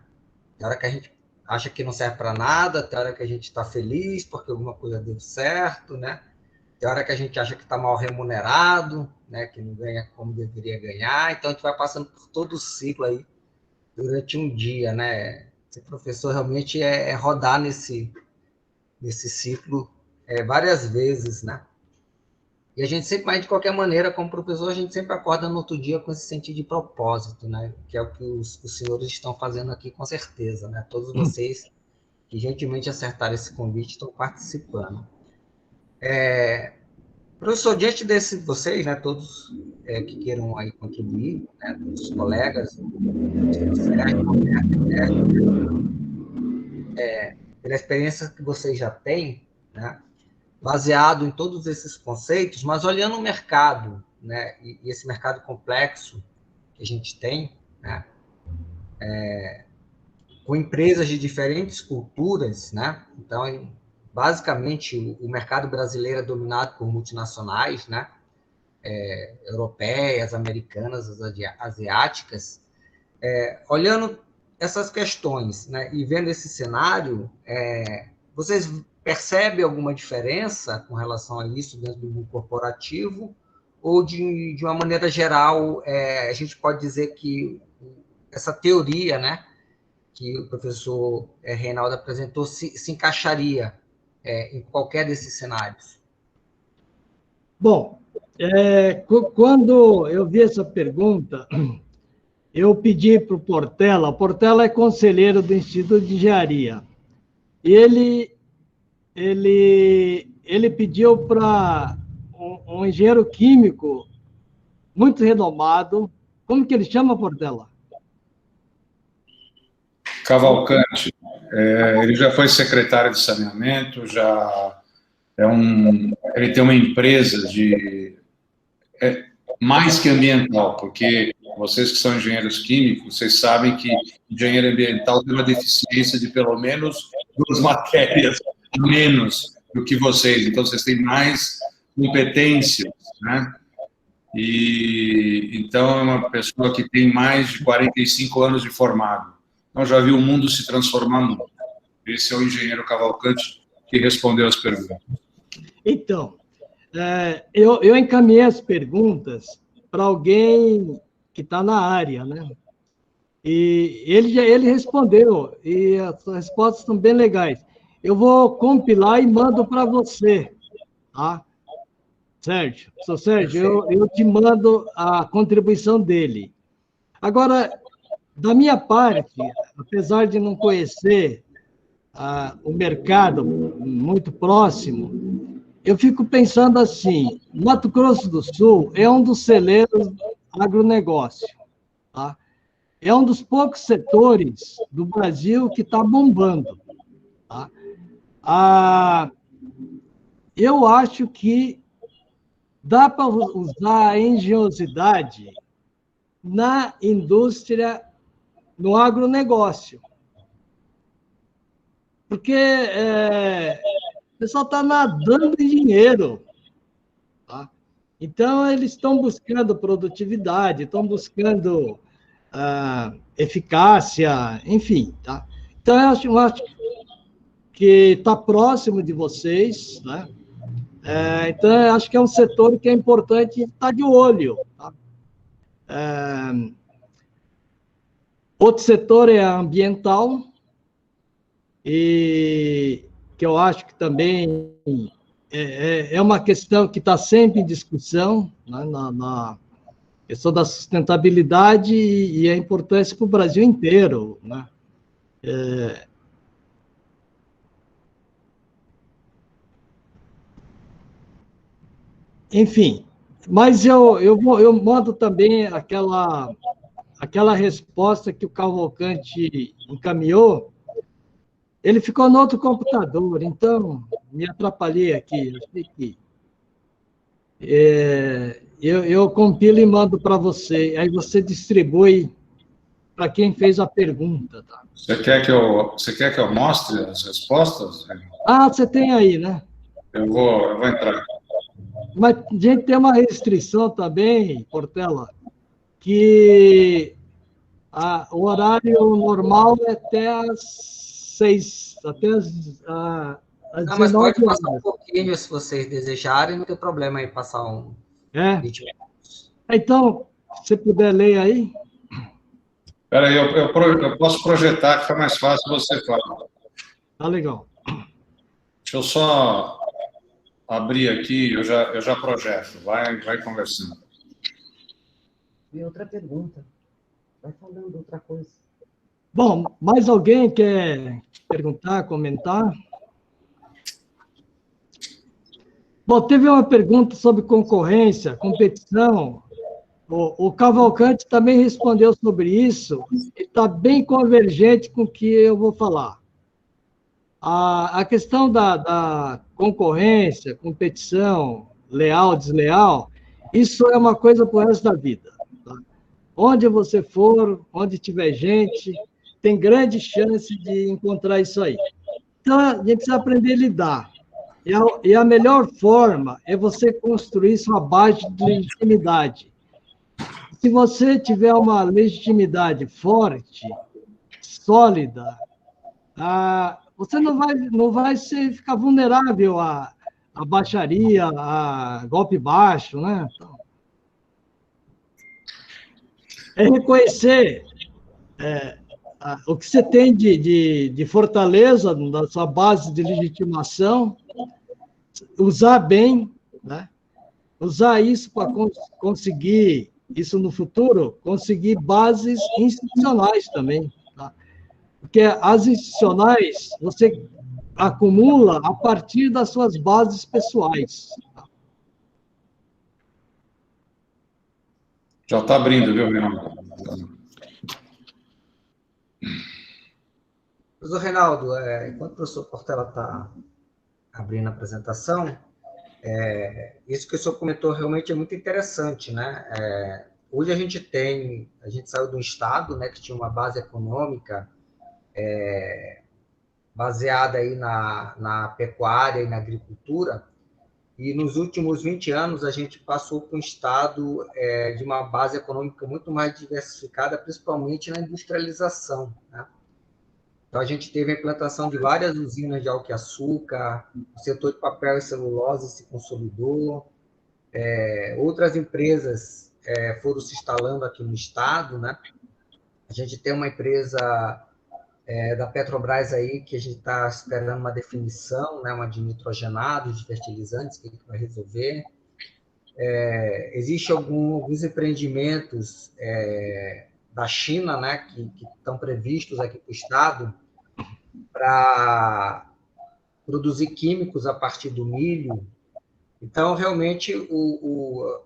Tem hora que a gente acha que não serve para nada, tem hora que a gente está feliz porque alguma coisa deu certo, né? Tem hora que a gente acha que está mal remunerado, né? Que não ganha como deveria ganhar. Então, a gente vai passando por todo o ciclo aí durante um dia, né? Ser professor realmente é rodar nesse ciclo várias vezes, né? E a gente sempre, mas de qualquer maneira, como professor, a gente sempre acorda no outro dia com esse sentido de propósito, né? Que é o que os senhores estão fazendo aqui, com certeza, né? Todos vocês que gentilmente acertaram esse convite estão participando. Professor, diante vocês, né, todos que queiram aí contribuir, né, os colegas, pela experiência que vocês já têm, né, baseado em todos esses conceitos, mas olhando o mercado, né, e esse mercado complexo que a gente tem, né, com empresas de diferentes culturas, né, então, basicamente, o mercado brasileiro é dominado por multinacionais, né, europeias, americanas, asiáticas. Olhando essas questões, né, e vendo esse cenário, vocês percebem alguma diferença com relação a isso dentro do mundo corporativo? Ou, de uma maneira geral, a gente pode dizer que essa teoria, né, que o professor Reinaldo apresentou se encaixaria em qualquer desses cenários? Bom, quando eu vi essa pergunta, eu pedi para o Portela. O Portela é conselheiro do Instituto de Engenharia. E ele pediu para um engenheiro químico muito renomado. Como que ele chama, Portela? Cavalcante. Ele já foi secretário de saneamento, ele tem uma empresa de mais que ambiental, porque vocês que são engenheiros químicos, vocês sabem que engenheiro ambiental tem uma deficiência de pelo menos 2 matérias menos do que vocês, então vocês têm mais competências, né? e então é uma pessoa que tem mais de 45 anos de formado. Então já viu o mundo se transformar muito. Esse é o engenheiro Cavalcante que respondeu as perguntas. Então, eu encaminhei as perguntas para alguém que está na área, né? E ele respondeu, e as respostas são bem legais. Eu vou compilar e mando para você, tá? Sérgio, eu te mando a contribuição dele. Agora, da minha parte, apesar de não conhecer o mercado muito próximo, eu fico pensando assim, Mato Grosso do Sul é um dos celeiros do agronegócio, tá? É um dos poucos setores do Brasil que está bombando, tá? Eu acho que dá para usar a engenhosidade na indústria, no agronegócio. Porque o pessoal está nadando em dinheiro. Tá? Então, eles estão buscando produtividade, estão buscando eficácia, enfim. Tá? Então, eu acho que está próximo de vocês, né? Então, eu acho que é um setor que é importante estar de olho. Tá? Outro setor é ambiental, e que eu acho que também é uma questão que está sempre em discussão, né, na questão da sustentabilidade e a importância para o Brasil inteiro, né? Enfim, mas eu mando também aquela resposta que o Cavalcante encaminhou. Ele ficou no outro computador, então me atrapalhei aqui. Eu compilo e mando para você, aí você distribui para quem fez a pergunta. Tá? Você quer que eu mostre as respostas? Você tem aí, né? Eu vou entrar. Mas a gente tem uma restrição também, Portela, que o horário normal é até às 6, até às 19 mas pode horas. passar um pouquinho, se vocês desejarem, não tem problema aí passar 20 minutos. Então, se você puder ler aí. Espera aí, eu posso projetar, fica mais fácil você falar. Tá legal. Deixa eu só abrir aqui, eu já projeto. Vai conversando. E outra pergunta. Vai falando outra coisa. Bom, mais alguém quer perguntar, comentar? Bom, teve uma pergunta sobre concorrência, competição. O Cavalcante também respondeu sobre isso. Está bem convergente com o que eu vou falar. A questão da concorrência, competição, leal, desleal, isso é uma coisa para o resto da vida. Tá? Onde você for, onde tiver gente, tem grande chance de encontrar isso aí. Então, a gente precisa aprender a lidar. E a melhor forma é você construir sua base de legitimidade. Se você tiver uma legitimidade forte, sólida, você não vai ficar vulnerável a baixaria, a golpe baixo, né? Então, é reconhecer o que você tem de fortaleza na sua base de legitimação, usar bem, né? Usar isso para conseguir, isso no futuro, conseguir bases institucionais também. Tá? Porque as institucionais você acumula a partir das suas bases pessoais. Tá? Já está abrindo, viu, Reinaldo? Professor Reinaldo, enquanto o professor Portela está abrindo a apresentação, isso que o senhor comentou realmente é muito interessante, né? Hoje a gente saiu de um estado, né, que tinha uma base econômica baseada aí na pecuária e na agricultura, E nos últimos 20 anos, a gente passou para um estado de uma base econômica muito mais diversificada, principalmente na industrialização, né? Então, a gente teve a implantação de várias usinas de álcool-açúcar, o setor de papel e celulose se consolidou, outras empresas foram se instalando aqui no estado, né? A gente tem uma empresa da Petrobras aí que a gente está esperando uma definição, né? Uma de nitrogenados, de fertilizantes, que vai resolver. Existem alguns empreendimentos da China, né? Que estão previstos aqui para o estado para produzir químicos a partir do milho. Então, realmente, o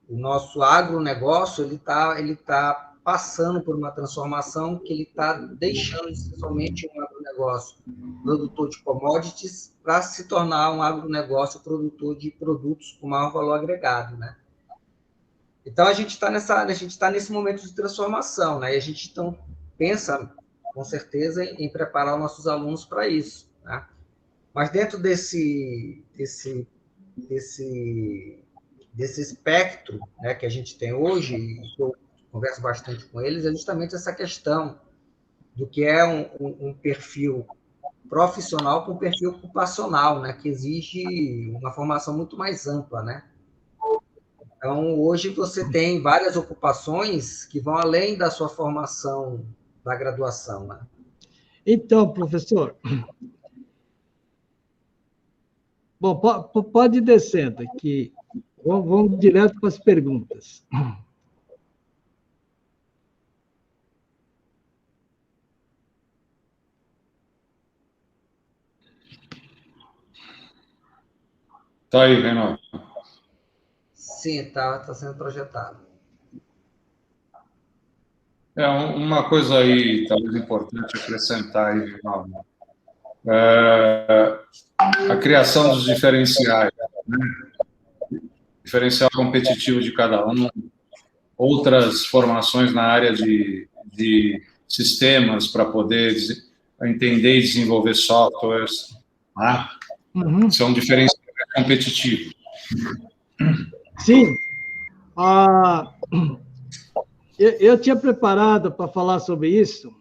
nosso agronegócio ele tá passando por uma transformação que ele está deixando de ser somente um agronegócio produtor de commodities para se tornar um agronegócio produtor de produtos com maior valor agregado, né? Então, a gente está nesse momento de transformação, né? E a gente então pensa, com certeza, em preparar os nossos alunos para isso, né? Mas dentro desse espectro, né, que a gente tem hoje, e eu converso bastante com eles, é justamente essa questão do que é um perfil profissional com um perfil ocupacional, né, que exige uma formação muito mais ampla, né? Então, hoje você tem várias ocupações que vão além da sua formação da graduação, né? Então, professor, bom, pode ir descendo aqui. Vamos direto para as perguntas. Está aí, Reinaldo. Sim, está sendo projetado. Uma coisa aí, talvez importante acrescentar aí, Reinaldo. A criação dos diferenciais, né? Diferencial competitivo de cada um, outras formações na área de sistemas para poder entender e desenvolver softwares, né? São diferenciais competitivos. Sim. Eu tinha preparado para falar sobre isso,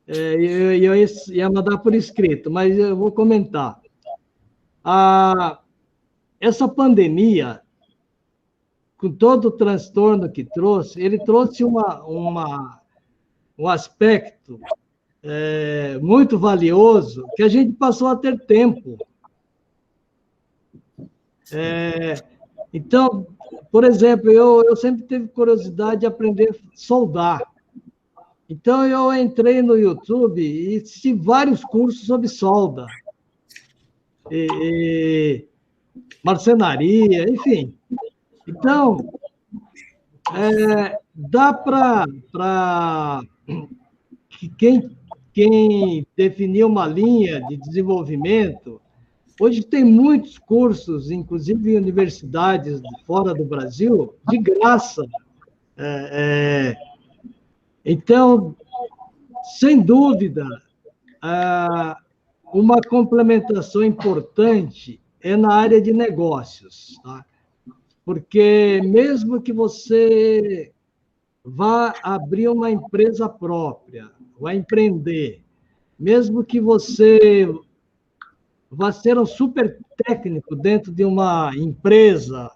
eu ia mandar por escrito, mas eu vou comentar. Essa pandemia, com todo o transtorno que trouxe, ele trouxe um aspecto muito valioso, que a gente passou a ter tempo. Então, por exemplo, eu sempre tive curiosidade de aprender a soldar. Então, eu entrei no YouTube e assisti vários cursos sobre solda, marcenaria, enfim. Então, dá para quem definir uma linha de desenvolvimento. Hoje tem muitos cursos, inclusive em universidades fora do Brasil, de graça. Então, sem dúvida, uma complementação importante é na área de negócios, tá? Porque mesmo que você vá abrir uma empresa própria, vai empreender, mesmo que você vá ser um super técnico dentro de uma empresa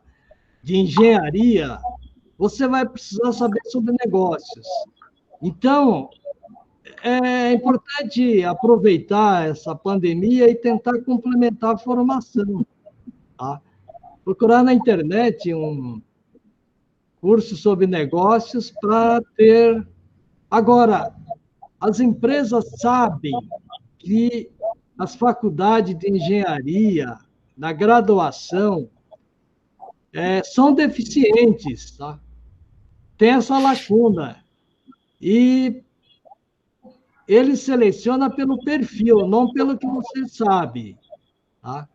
de engenharia, você vai precisar saber sobre negócios. Então, é importante aproveitar essa pandemia e tentar complementar a formação, tá? Procurar na internet um curso sobre negócios para ter... Agora, as empresas sabem que as faculdades de engenharia, na graduação, são deficientes, tá? Tem essa lacuna. E ele seleciona pelo perfil, não pelo que você sabe, tá?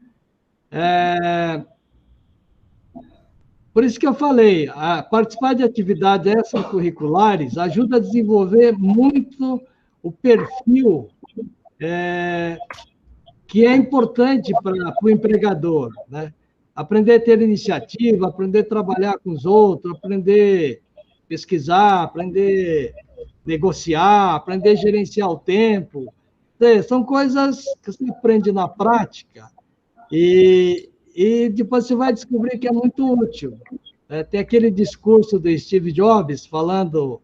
Por isso que eu falei, participar de atividades extracurriculares ajuda a desenvolver muito o perfil que é importante para o empregador, né? Aprender a ter iniciativa, aprender a trabalhar com os outros, aprender a pesquisar, aprender a negociar, aprender a gerenciar o tempo. São coisas que você aprende na prática e depois você vai descobrir que é muito útil. Tem aquele discurso do Steve Jobs falando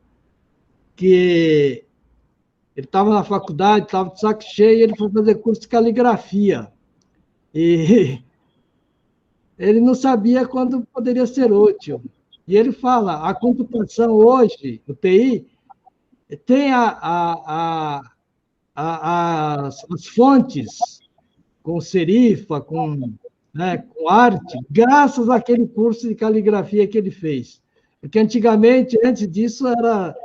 que ele estava na faculdade, estava de saco cheio, e ele foi fazer curso de caligrafia. E ele não sabia quando poderia ser útil. E ele fala, a computação hoje, o TI, tem as fontes com serifa, com arte, graças àquele curso de caligrafia que ele fez. Porque antigamente, antes disso, era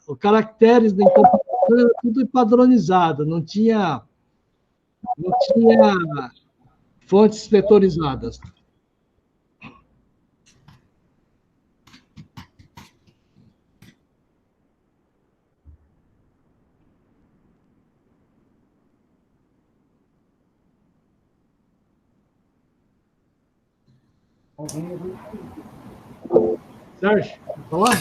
os caracteres da computação era tudo padronizado, não tinha fontes vetorizadas. Sérgio, falar?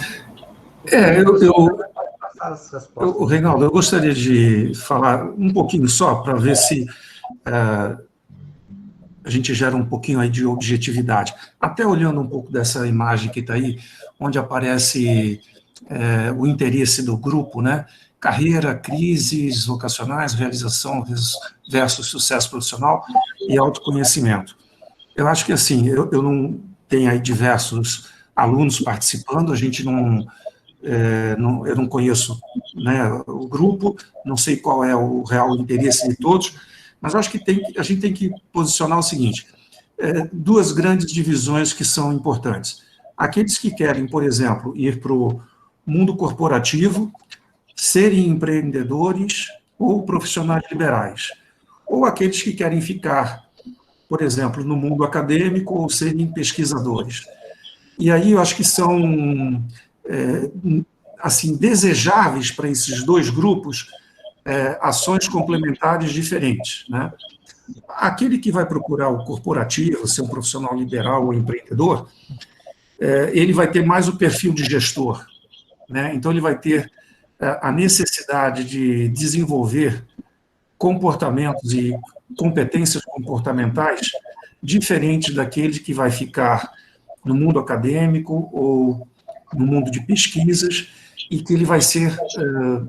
Reinaldo, eu gostaria de falar um pouquinho só, para ver se a gente gera um pouquinho aí de objetividade. Até olhando um pouco dessa imagem que está aí, onde aparece o interesse do grupo, né? Carreira, crises vocacionais, realização versus sucesso profissional e autoconhecimento. Eu acho que, assim, eu não tenho aí diversos alunos participando, a gente eu não conheço, né, o grupo, não sei qual é o real interesse de todos, mas acho que a gente tem que posicionar o seguinte, duas grandes divisões que são importantes. Aqueles que querem, por exemplo, ir para o mundo corporativo, serem empreendedores ou profissionais liberais, ou aqueles que querem ficar, por exemplo, no mundo acadêmico ou serem pesquisadores. E aí eu acho que são assim, desejáveis para esses dois grupos ações complementares diferentes, né? Aquele que vai procurar o corporativo, ser um profissional liberal ou empreendedor, ele vai ter mais o perfil de gestor, né? Então ele vai ter a necessidade de desenvolver comportamentos e competências comportamentais diferentes daquele que vai ficar no mundo acadêmico ou no mundo de pesquisas, e que ele vai ser,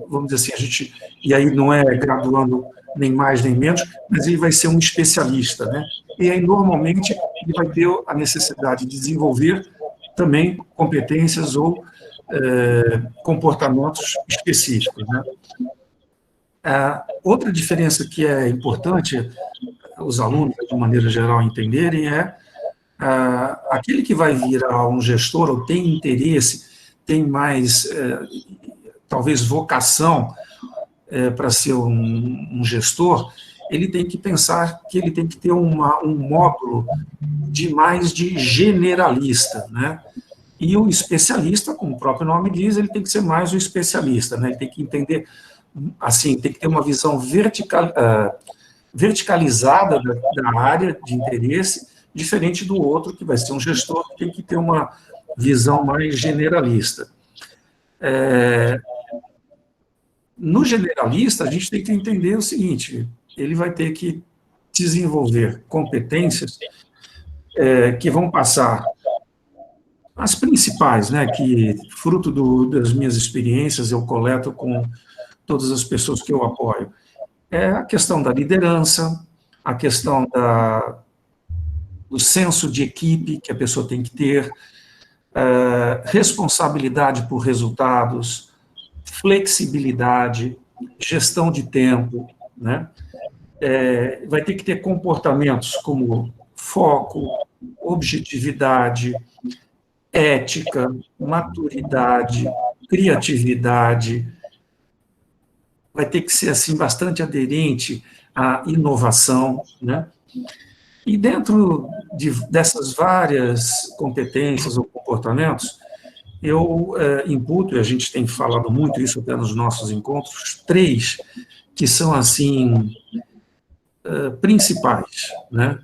vamos dizer assim, e aí não é graduando nem mais nem menos, mas ele vai ser um especialista, né? E aí, normalmente, ele vai ter a necessidade de desenvolver também competências ou comportamentos específicos, né? Outra diferença que é importante os alunos, de maneira geral, entenderem aquele que vai virar um gestor ou tem interesse, tem mais, talvez, vocação para ser um gestor, ele tem que pensar que ele tem que ter um módulo de generalista, né? E o especialista, como o próprio nome diz, ele tem que ser mais o especialista, né? Ele tem que entender, assim, tem que ter uma visão verticalizada da área de interesse, diferente do outro, que vai ser um gestor que tem que ter uma visão mais generalista. No generalista, a gente tem que entender o seguinte, ele vai ter que desenvolver competências que vão passar as principais, né, que, fruto das minhas experiências, eu coleto com todas as pessoas que eu apoio. A questão da liderança, a questão do senso de equipe que a pessoa tem que ter, responsabilidade por resultados, flexibilidade, gestão de tempo, né? Vai ter que ter comportamentos como foco, objetividade, ética, maturidade, criatividade. Vai ter que ser, assim, bastante aderente à inovação, né? E dentro dessas várias competências ou comportamentos, eu imputo, e a gente tem falado muito isso até nos nossos encontros, 3 que são, assim, principais, né?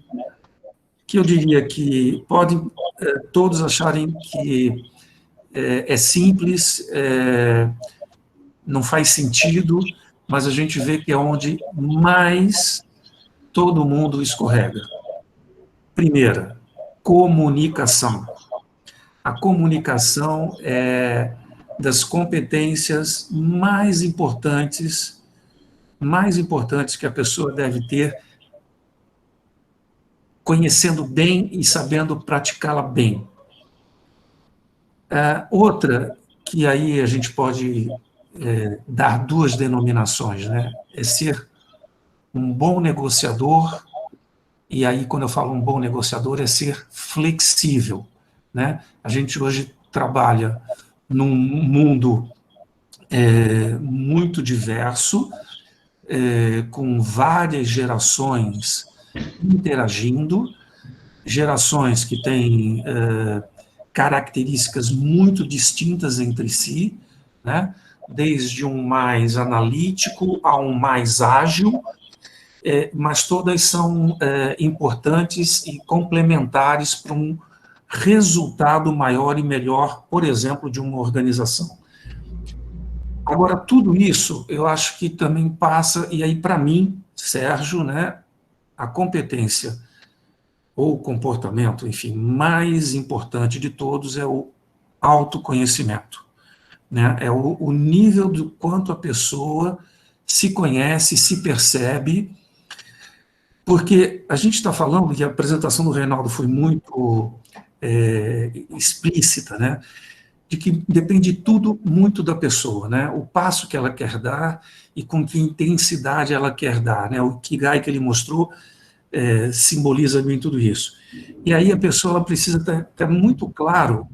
Que eu diria que podem todos acharem que é simples, não faz sentido, mas a gente vê que é onde mais todo mundo escorrega. Primeira, comunicação. A comunicação é das competências mais importantes que a pessoa deve ter, conhecendo bem e sabendo praticá-la bem. Outra, que aí a gente pode dar duas denominações, né? É ser um bom negociador, e aí, quando eu falo um bom negociador, é ser flexível, né? A gente hoje trabalha num mundo muito diverso, com várias gerações interagindo, gerações que têm características muito distintas entre si, né? Desde um mais analítico a um mais ágil, mas todas são importantes e complementares para um resultado maior e melhor, por exemplo, de uma organização. Agora, tudo isso, eu acho que também passa, e aí, para mim, Sérgio, né, a competência ou o comportamento, enfim, mais importante de todos é o autoconhecimento, né? É o nível do quanto a pessoa se conhece, se percebe, porque a gente está falando, e a apresentação do Reinaldo foi muito explícita, né? De que depende tudo muito da pessoa, né? O passo que ela quer dar e com que intensidade ela quer dar, né? O Ikigai que ele mostrou simboliza bem tudo isso. E aí a pessoa ela precisa ter muito claro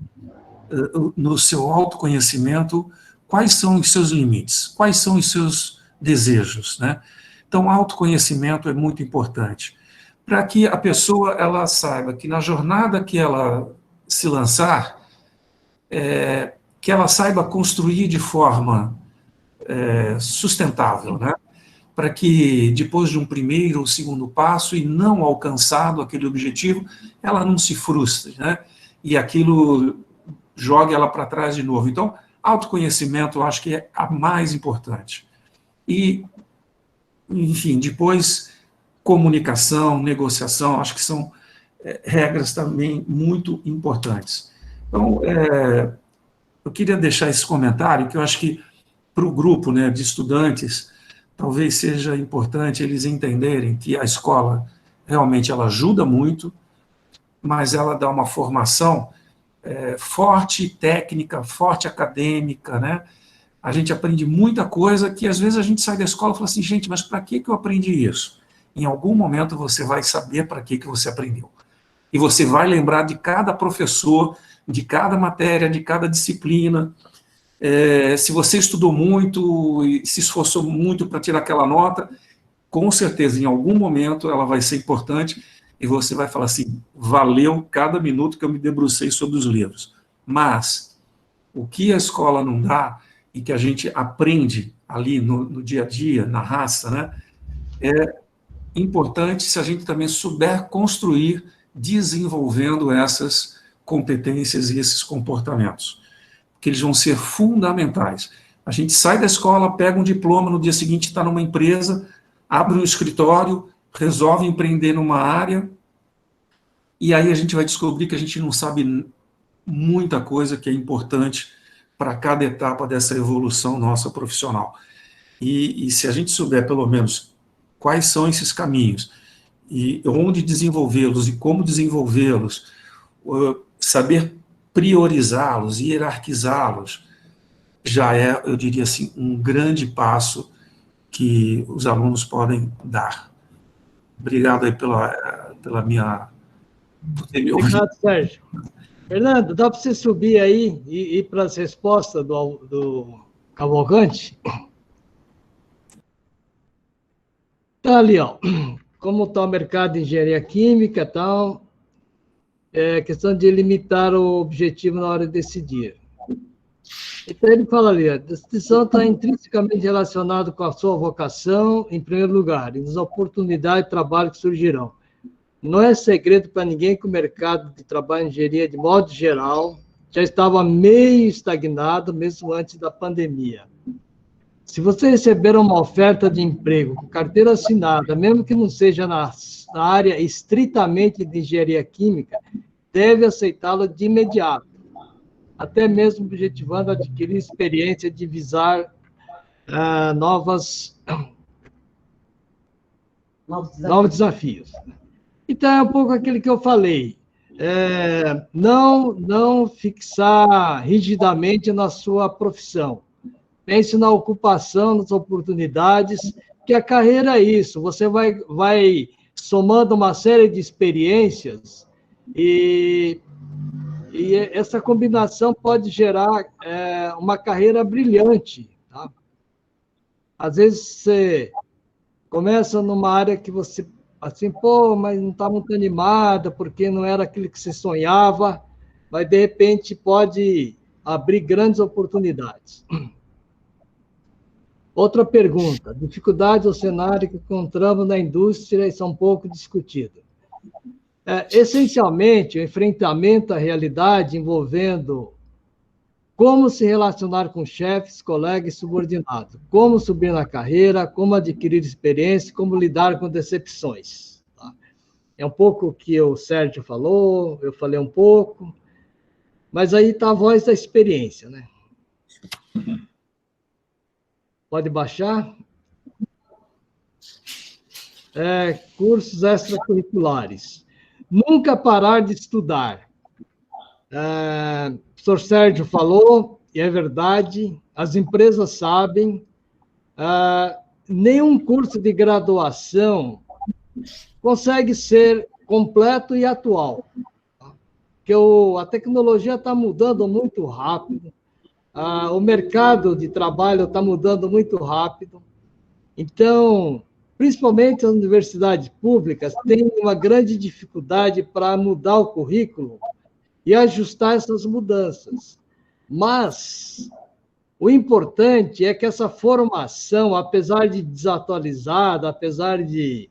no seu autoconhecimento quais são os seus limites, quais são os seus desejos, né? Então, autoconhecimento é muito importante para que a pessoa ela saiba que na jornada que ela se lançar, que ela saiba construir de forma sustentável, né? Para que depois de um primeiro ou segundo passo e não alcançado aquele objetivo, ela não se frustre, né? E aquilo jogue ela para trás de novo. Então, autoconhecimento eu acho que é a mais importante. E, enfim, depois comunicação, negociação, acho que são regras também muito importantes. Então, eu queria deixar esse comentário, que eu acho que para o grupo, né, de estudantes, talvez seja importante eles entenderem que a escola realmente ela ajuda muito, mas ela dá uma formação forte técnica, forte acadêmica, né? A gente aprende muita coisa que às vezes a gente sai da escola e fala assim, gente, mas para que eu aprendi isso? Em algum momento você vai saber para que você aprendeu. E você vai lembrar de cada professor, de cada matéria, de cada disciplina. Se você estudou muito e se esforçou muito para tirar aquela nota, com certeza, em algum momento, ela vai ser importante e você vai falar assim, valeu cada minuto que eu me debrucei sobre os livros. Mas o que a escola não dá e que a gente aprende ali no dia a dia, na raça, né, é importante se a gente também souber construir, desenvolvendo essas competências e esses comportamentos, que eles vão ser fundamentais. A gente sai da escola, pega um diploma, no dia seguinte está numa empresa, abre um escritório, resolve empreender numa área, e aí a gente vai descobrir que a gente não sabe muita coisa que é importante para cada etapa dessa evolução nossa profissional. E se a gente souber, pelo menos, quais são esses caminhos, e onde desenvolvê-los e como desenvolvê-los, saber priorizá-los, hierarquizá-los, já é, eu diria assim, um grande passo que os alunos podem dar. Obrigado aí pela minha... Obrigado, Sérgio. Fernando, dá para você subir aí e ir para as respostas do Cavalcante? Tá ali, ó. Como está o mercado de engenharia química e tal, questão de limitar o objetivo na hora de decidir. Então, ele fala ali, a distinção está intrinsecamente relacionada com a sua vocação, em primeiro lugar, e nas oportunidades de trabalho que surgirão. Não é segredo para ninguém que o mercado de trabalho em engenharia, de modo geral, já estava meio estagnado, mesmo antes da pandemia. Se você receber uma oferta de emprego com carteira assinada, mesmo que não seja na área estritamente de engenharia química, deve aceitá-la de imediato, até mesmo objetivando adquirir experiência de visar novos desafios. Então, é um pouco aquilo que eu falei. Não fixar rigidamente na sua profissão. Pense na ocupação, nas oportunidades, que a carreira é isso. Você vai somando uma série de experiências e essa combinação pode gerar uma carreira brilhante. Tá? Às vezes você começa numa área que você, assim, mas não está muito animada, porque não era aquilo que você sonhava, mas, de repente, pode abrir grandes oportunidades. Outra pergunta, dificuldades ou cenário que encontramos na indústria e são pouco discutidos. Essencialmente, o enfrentamento à realidade envolvendo como se relacionar com chefes, colegas e subordinados, como subir na carreira, como adquirir experiência, como lidar com decepções. Tá? É um pouco o que o Sérgio falou, eu falei um pouco, mas aí está a voz da experiência, né? Pode baixar. Cursos extracurriculares. Nunca parar de estudar. O professor Sérgio falou, e é verdade, as empresas sabem, nenhum curso de graduação consegue ser completo e atual. Porque a tecnologia está mudando muito rápido, o mercado de trabalho está mudando muito rápido. Então, principalmente as universidades públicas têm uma grande dificuldade para mudar o currículo e ajustar essas mudanças. Mas o importante é que essa formação, apesar de desatualizada, apesar de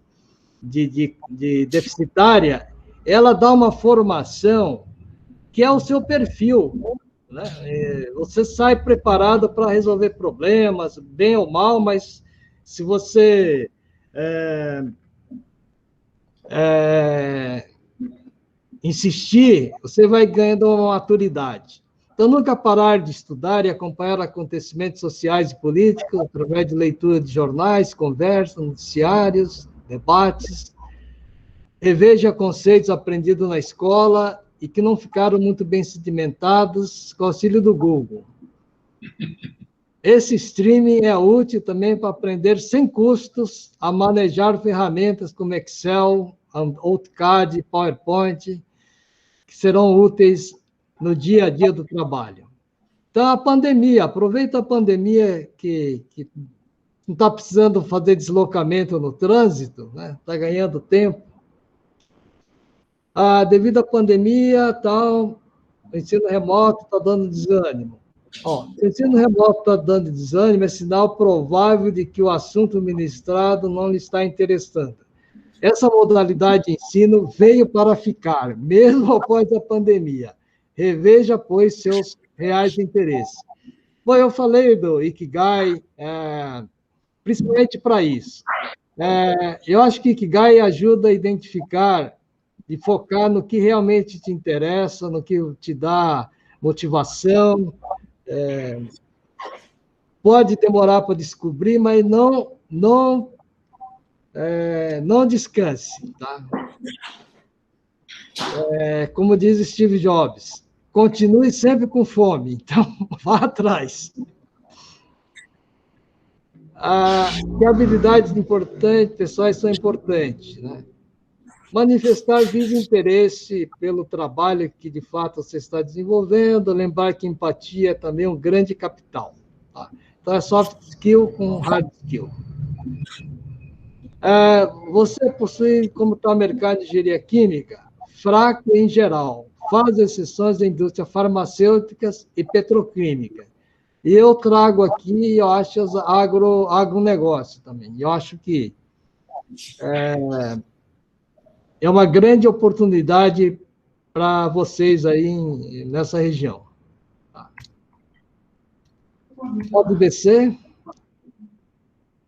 deficitária, ela dá uma formação que é o seu perfil. Né? Você sai preparado para resolver problemas, bem ou mal, mas se você insistir, você vai ganhando uma maturidade. Então, nunca parar de estudar e acompanhar acontecimentos sociais e políticos através de leitura de jornais, conversas, noticiários, debates. Reveja conceitos aprendidos na escola e que não ficaram muito bem sedimentados com o auxílio do Google. Esse streaming é útil também para aprender sem custos a manejar ferramentas como Excel, AutoCAD, PowerPoint, que serão úteis no dia a dia do trabalho. Então, a pandemia, aproveita a pandemia que não está precisando fazer deslocamento no trânsito, né? Está ganhando tempo. Devido à pandemia, o ensino remoto está dando desânimo. Se o ensino remoto está dando desânimo, é sinal provável de que o assunto ministrado não lhe está interessando. Essa modalidade de ensino veio para ficar, mesmo após a pandemia. Reveja, pois, seus reais interesses. Bom, eu falei do Ikigai, principalmente para isso. Eu acho que Ikigai ajuda a identificar e focar no que realmente te interessa, no que te dá motivação. Pode demorar para descobrir, mas não descanse. Tá? Como diz Steve Jobs, continue sempre com fome, então vá atrás. Que habilidades importantes, pessoais, são importantes, né? Manifestar vivo interesse pelo trabalho que, de fato, você está desenvolvendo, lembrar que empatia é também um grande capital. Tá? Então, é soft skill com hard skill. Você possui, como está o mercado de engenharia química, fraco em geral, faz exceções da indústria farmacêuticas e petroquímica. E eu trago aqui, eu acho, agronegócio também. Eu acho que é uma grande oportunidade para vocês aí nessa região. Pode descer?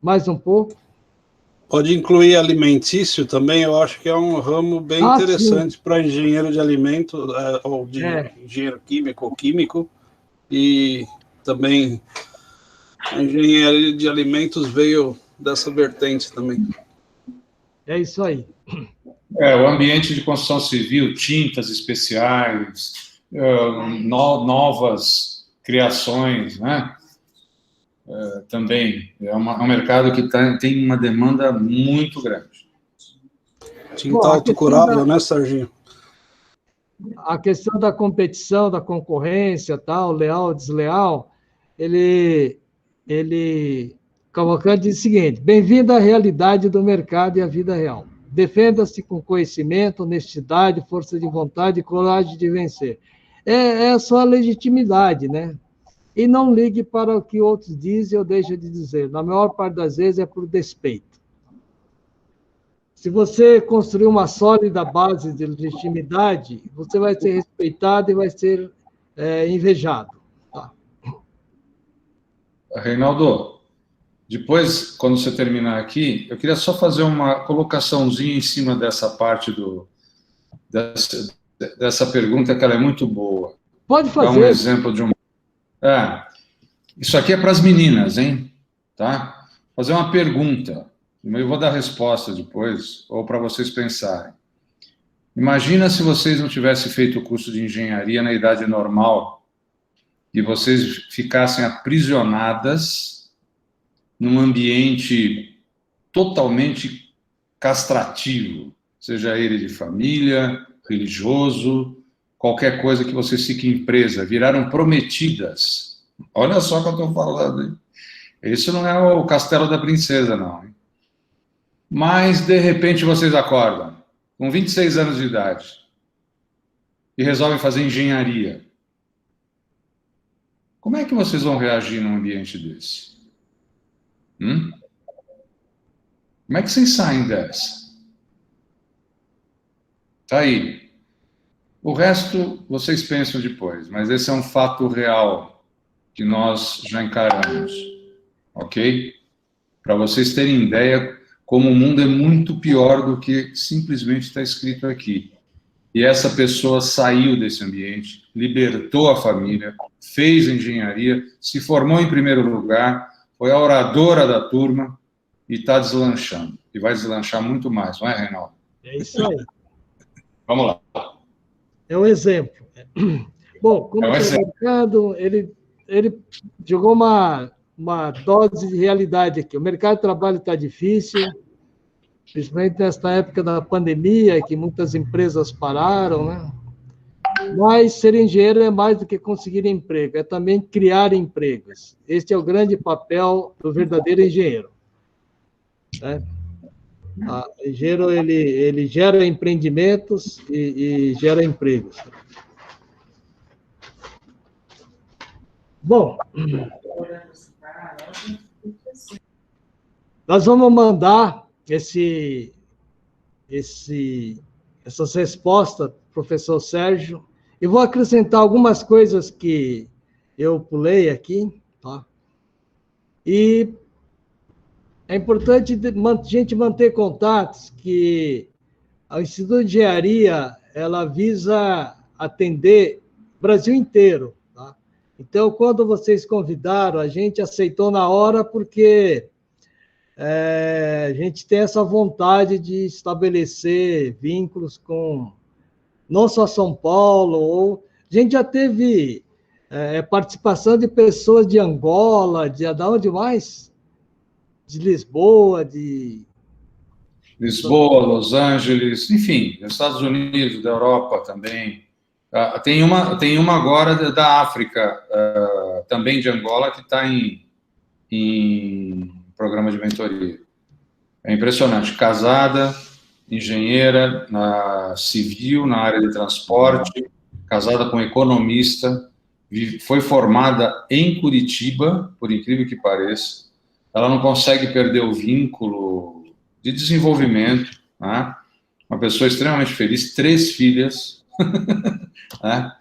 Mais um pouco. Pode incluir alimentício também, eu acho que é um ramo bem interessante para engenheiro de alimentos, ou de engenheiro químico ou químico, e também a engenharia de alimentos veio dessa vertente também. É isso aí. O ambiente de construção civil, tintas especiais, novas criações, né? Também é um mercado que tem uma demanda muito grande. Tinta autocurável, né, Serginho? A questão da competição, da concorrência, tal, leal, desleal, ele Cavalcante diz o seguinte: bem-vindo à realidade do mercado e à vida real. Defenda-se com conhecimento, honestidade, força de vontade e coragem de vencer. É a sua legitimidade, né? E não ligue para o que outros dizem ou deixam de dizer. Na maior parte das vezes é por despeito. Se você construir uma sólida base de legitimidade, você vai ser respeitado e vai ser invejado. Tá? Reinaldo, depois, quando você terminar aqui, eu queria só fazer uma colocaçãozinha em cima dessa parte dessa pergunta, que ela é muito boa. Pode fazer. Dá um exemplo de uma... isso aqui é para as meninas, hein? Tá? Fazer uma pergunta. Eu vou dar a resposta depois, ou para vocês pensarem. Imagina se vocês não tivessem feito o curso de engenharia na idade normal e vocês ficassem aprisionadas num ambiente totalmente castrativo, seja ele de família, religioso, qualquer coisa que vocês fiquem presas, viraram prometidas. Olha só o que eu estou falando, hein? Isso não é o castelo da princesa, não. Hein? Mas, de repente, vocês acordam, com 26 anos de idade, e resolvem fazer engenharia. Como é que vocês vão reagir num ambiente desse? Como é que vocês saem dessa? Tá aí. O resto, vocês pensam depois, mas esse é um fato real que nós já encaramos, ok? Para vocês terem ideia como o mundo é muito pior do que simplesmente está escrito aqui. E essa pessoa saiu desse ambiente, libertou a família, fez engenharia, se formou em primeiro lugar, foi a oradora da turma e está deslanchando. E vai deslanchar muito mais, não é, Reinaldo? É isso aí. Vamos lá. É um exemplo. Bom, como o mercado, ele jogou uma dose de realidade aqui. O mercado de trabalho está difícil, principalmente nesta época da pandemia, que muitas empresas pararam, né? Mas ser engenheiro é mais do que conseguir emprego, é também criar empregos. Este é o grande papel do verdadeiro engenheiro. Né? O engenheiro, ele gera empreendimentos e gera empregos. Bom, nós vamos mandar essas respostas, professor Sérgio, e vou acrescentar algumas coisas que eu pulei aqui, tá? E é importante a gente manter contatos, que o Instituto de Engenharia, ela visa atender o Brasil inteiro, tá? Então, quando vocês convidaram, a gente aceitou na hora, porque a gente tem essa vontade de estabelecer vínculos com não só São Paulo, a gente já teve participação de pessoas de Angola, de onde mais? De Lisboa, Los Angeles, enfim, dos Estados Unidos, da Europa também. Tem uma agora da África, também de Angola, que está em programa de mentoria. É impressionante. Casada, engenheira, civil, na área de transporte, casada com um economista, foi formada em Curitiba, por incrível que pareça. Ela não consegue perder o vínculo de desenvolvimento, né? Uma pessoa extremamente feliz, 3 filhas, né?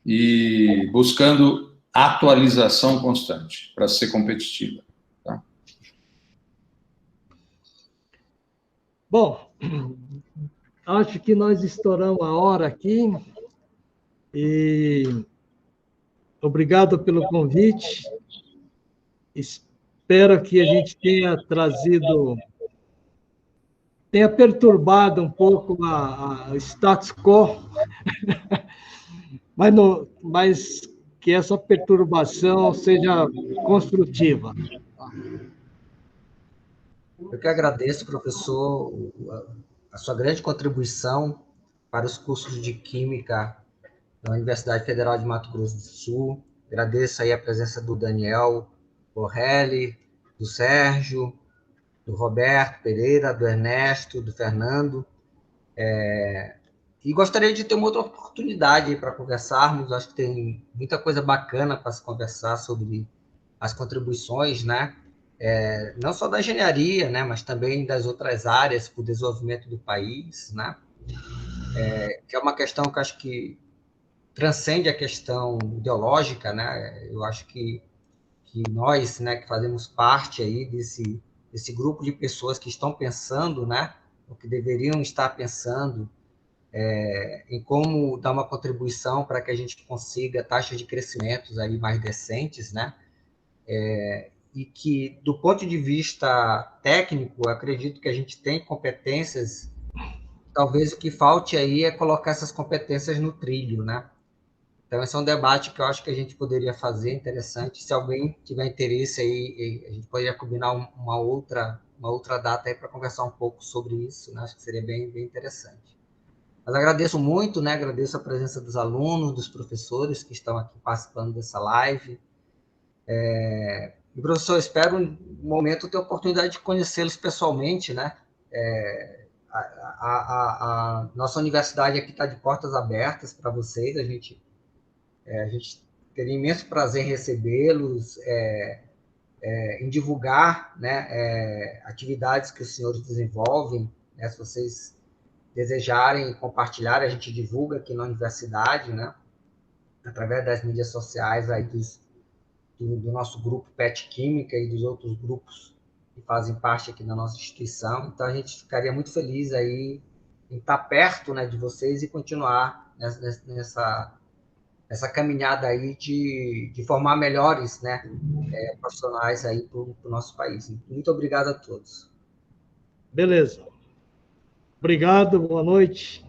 E buscando atualização constante para ser competitiva. Tá? Bom, acho que nós estouramos a hora aqui e obrigado pelo convite. Espero que a gente tenha perturbado um pouco a status quo, mas que essa perturbação seja construtiva. Eu que agradeço, professor, a sua grande contribuição para os cursos de Química da Universidade Federal de Mato Grosso do Sul. Agradeço aí a presença do Daniel Borrelli, do Sérgio, do Roberto Pereira, do Ernesto, do Fernando. E gostaria de ter uma outra oportunidade para conversarmos. Acho que tem muita coisa bacana para se conversar sobre as contribuições, né? Não só da engenharia, né? Mas também das outras áreas para o desenvolvimento do país, né? Que é uma questão que acho que transcende a questão ideológica, né? Eu acho que nós, né, que fazemos parte aí desse grupo de pessoas que estão pensando, né? O que deveriam estar pensando em como dar uma contribuição para que a gente consiga taxas de crescimento aí mais decentes, né? E que, do ponto de vista técnico, acredito que a gente tem competências, talvez o que falte aí é colocar essas competências no trilho, né? Então, esse é um debate que eu acho que a gente poderia fazer, interessante. Se alguém tiver interesse aí, a gente poderia combinar uma outra data aí para conversar um pouco sobre isso, né? Acho que seria bem interessante. Mas agradeço muito, né? Agradeço a presença dos alunos, dos professores que estão aqui participando dessa live. E, professor, espero um momento ter a oportunidade de conhecê-los pessoalmente, né? A nossa universidade aqui está de portas abertas para vocês. A gente teria imenso prazer em recebê-los, em divulgar, né, atividades que os senhores desenvolvem, né? Se vocês desejarem compartilhar, a gente divulga aqui na universidade, né? Através das mídias sociais aí do nosso grupo PET Química e dos outros grupos que fazem parte aqui da nossa instituição. Então, a gente ficaria muito feliz aí em estar perto, né, de vocês e continuar nessa caminhada aí de formar melhores, né, profissionais aí para o nosso país. Muito obrigado a todos. Beleza. Obrigado, boa noite.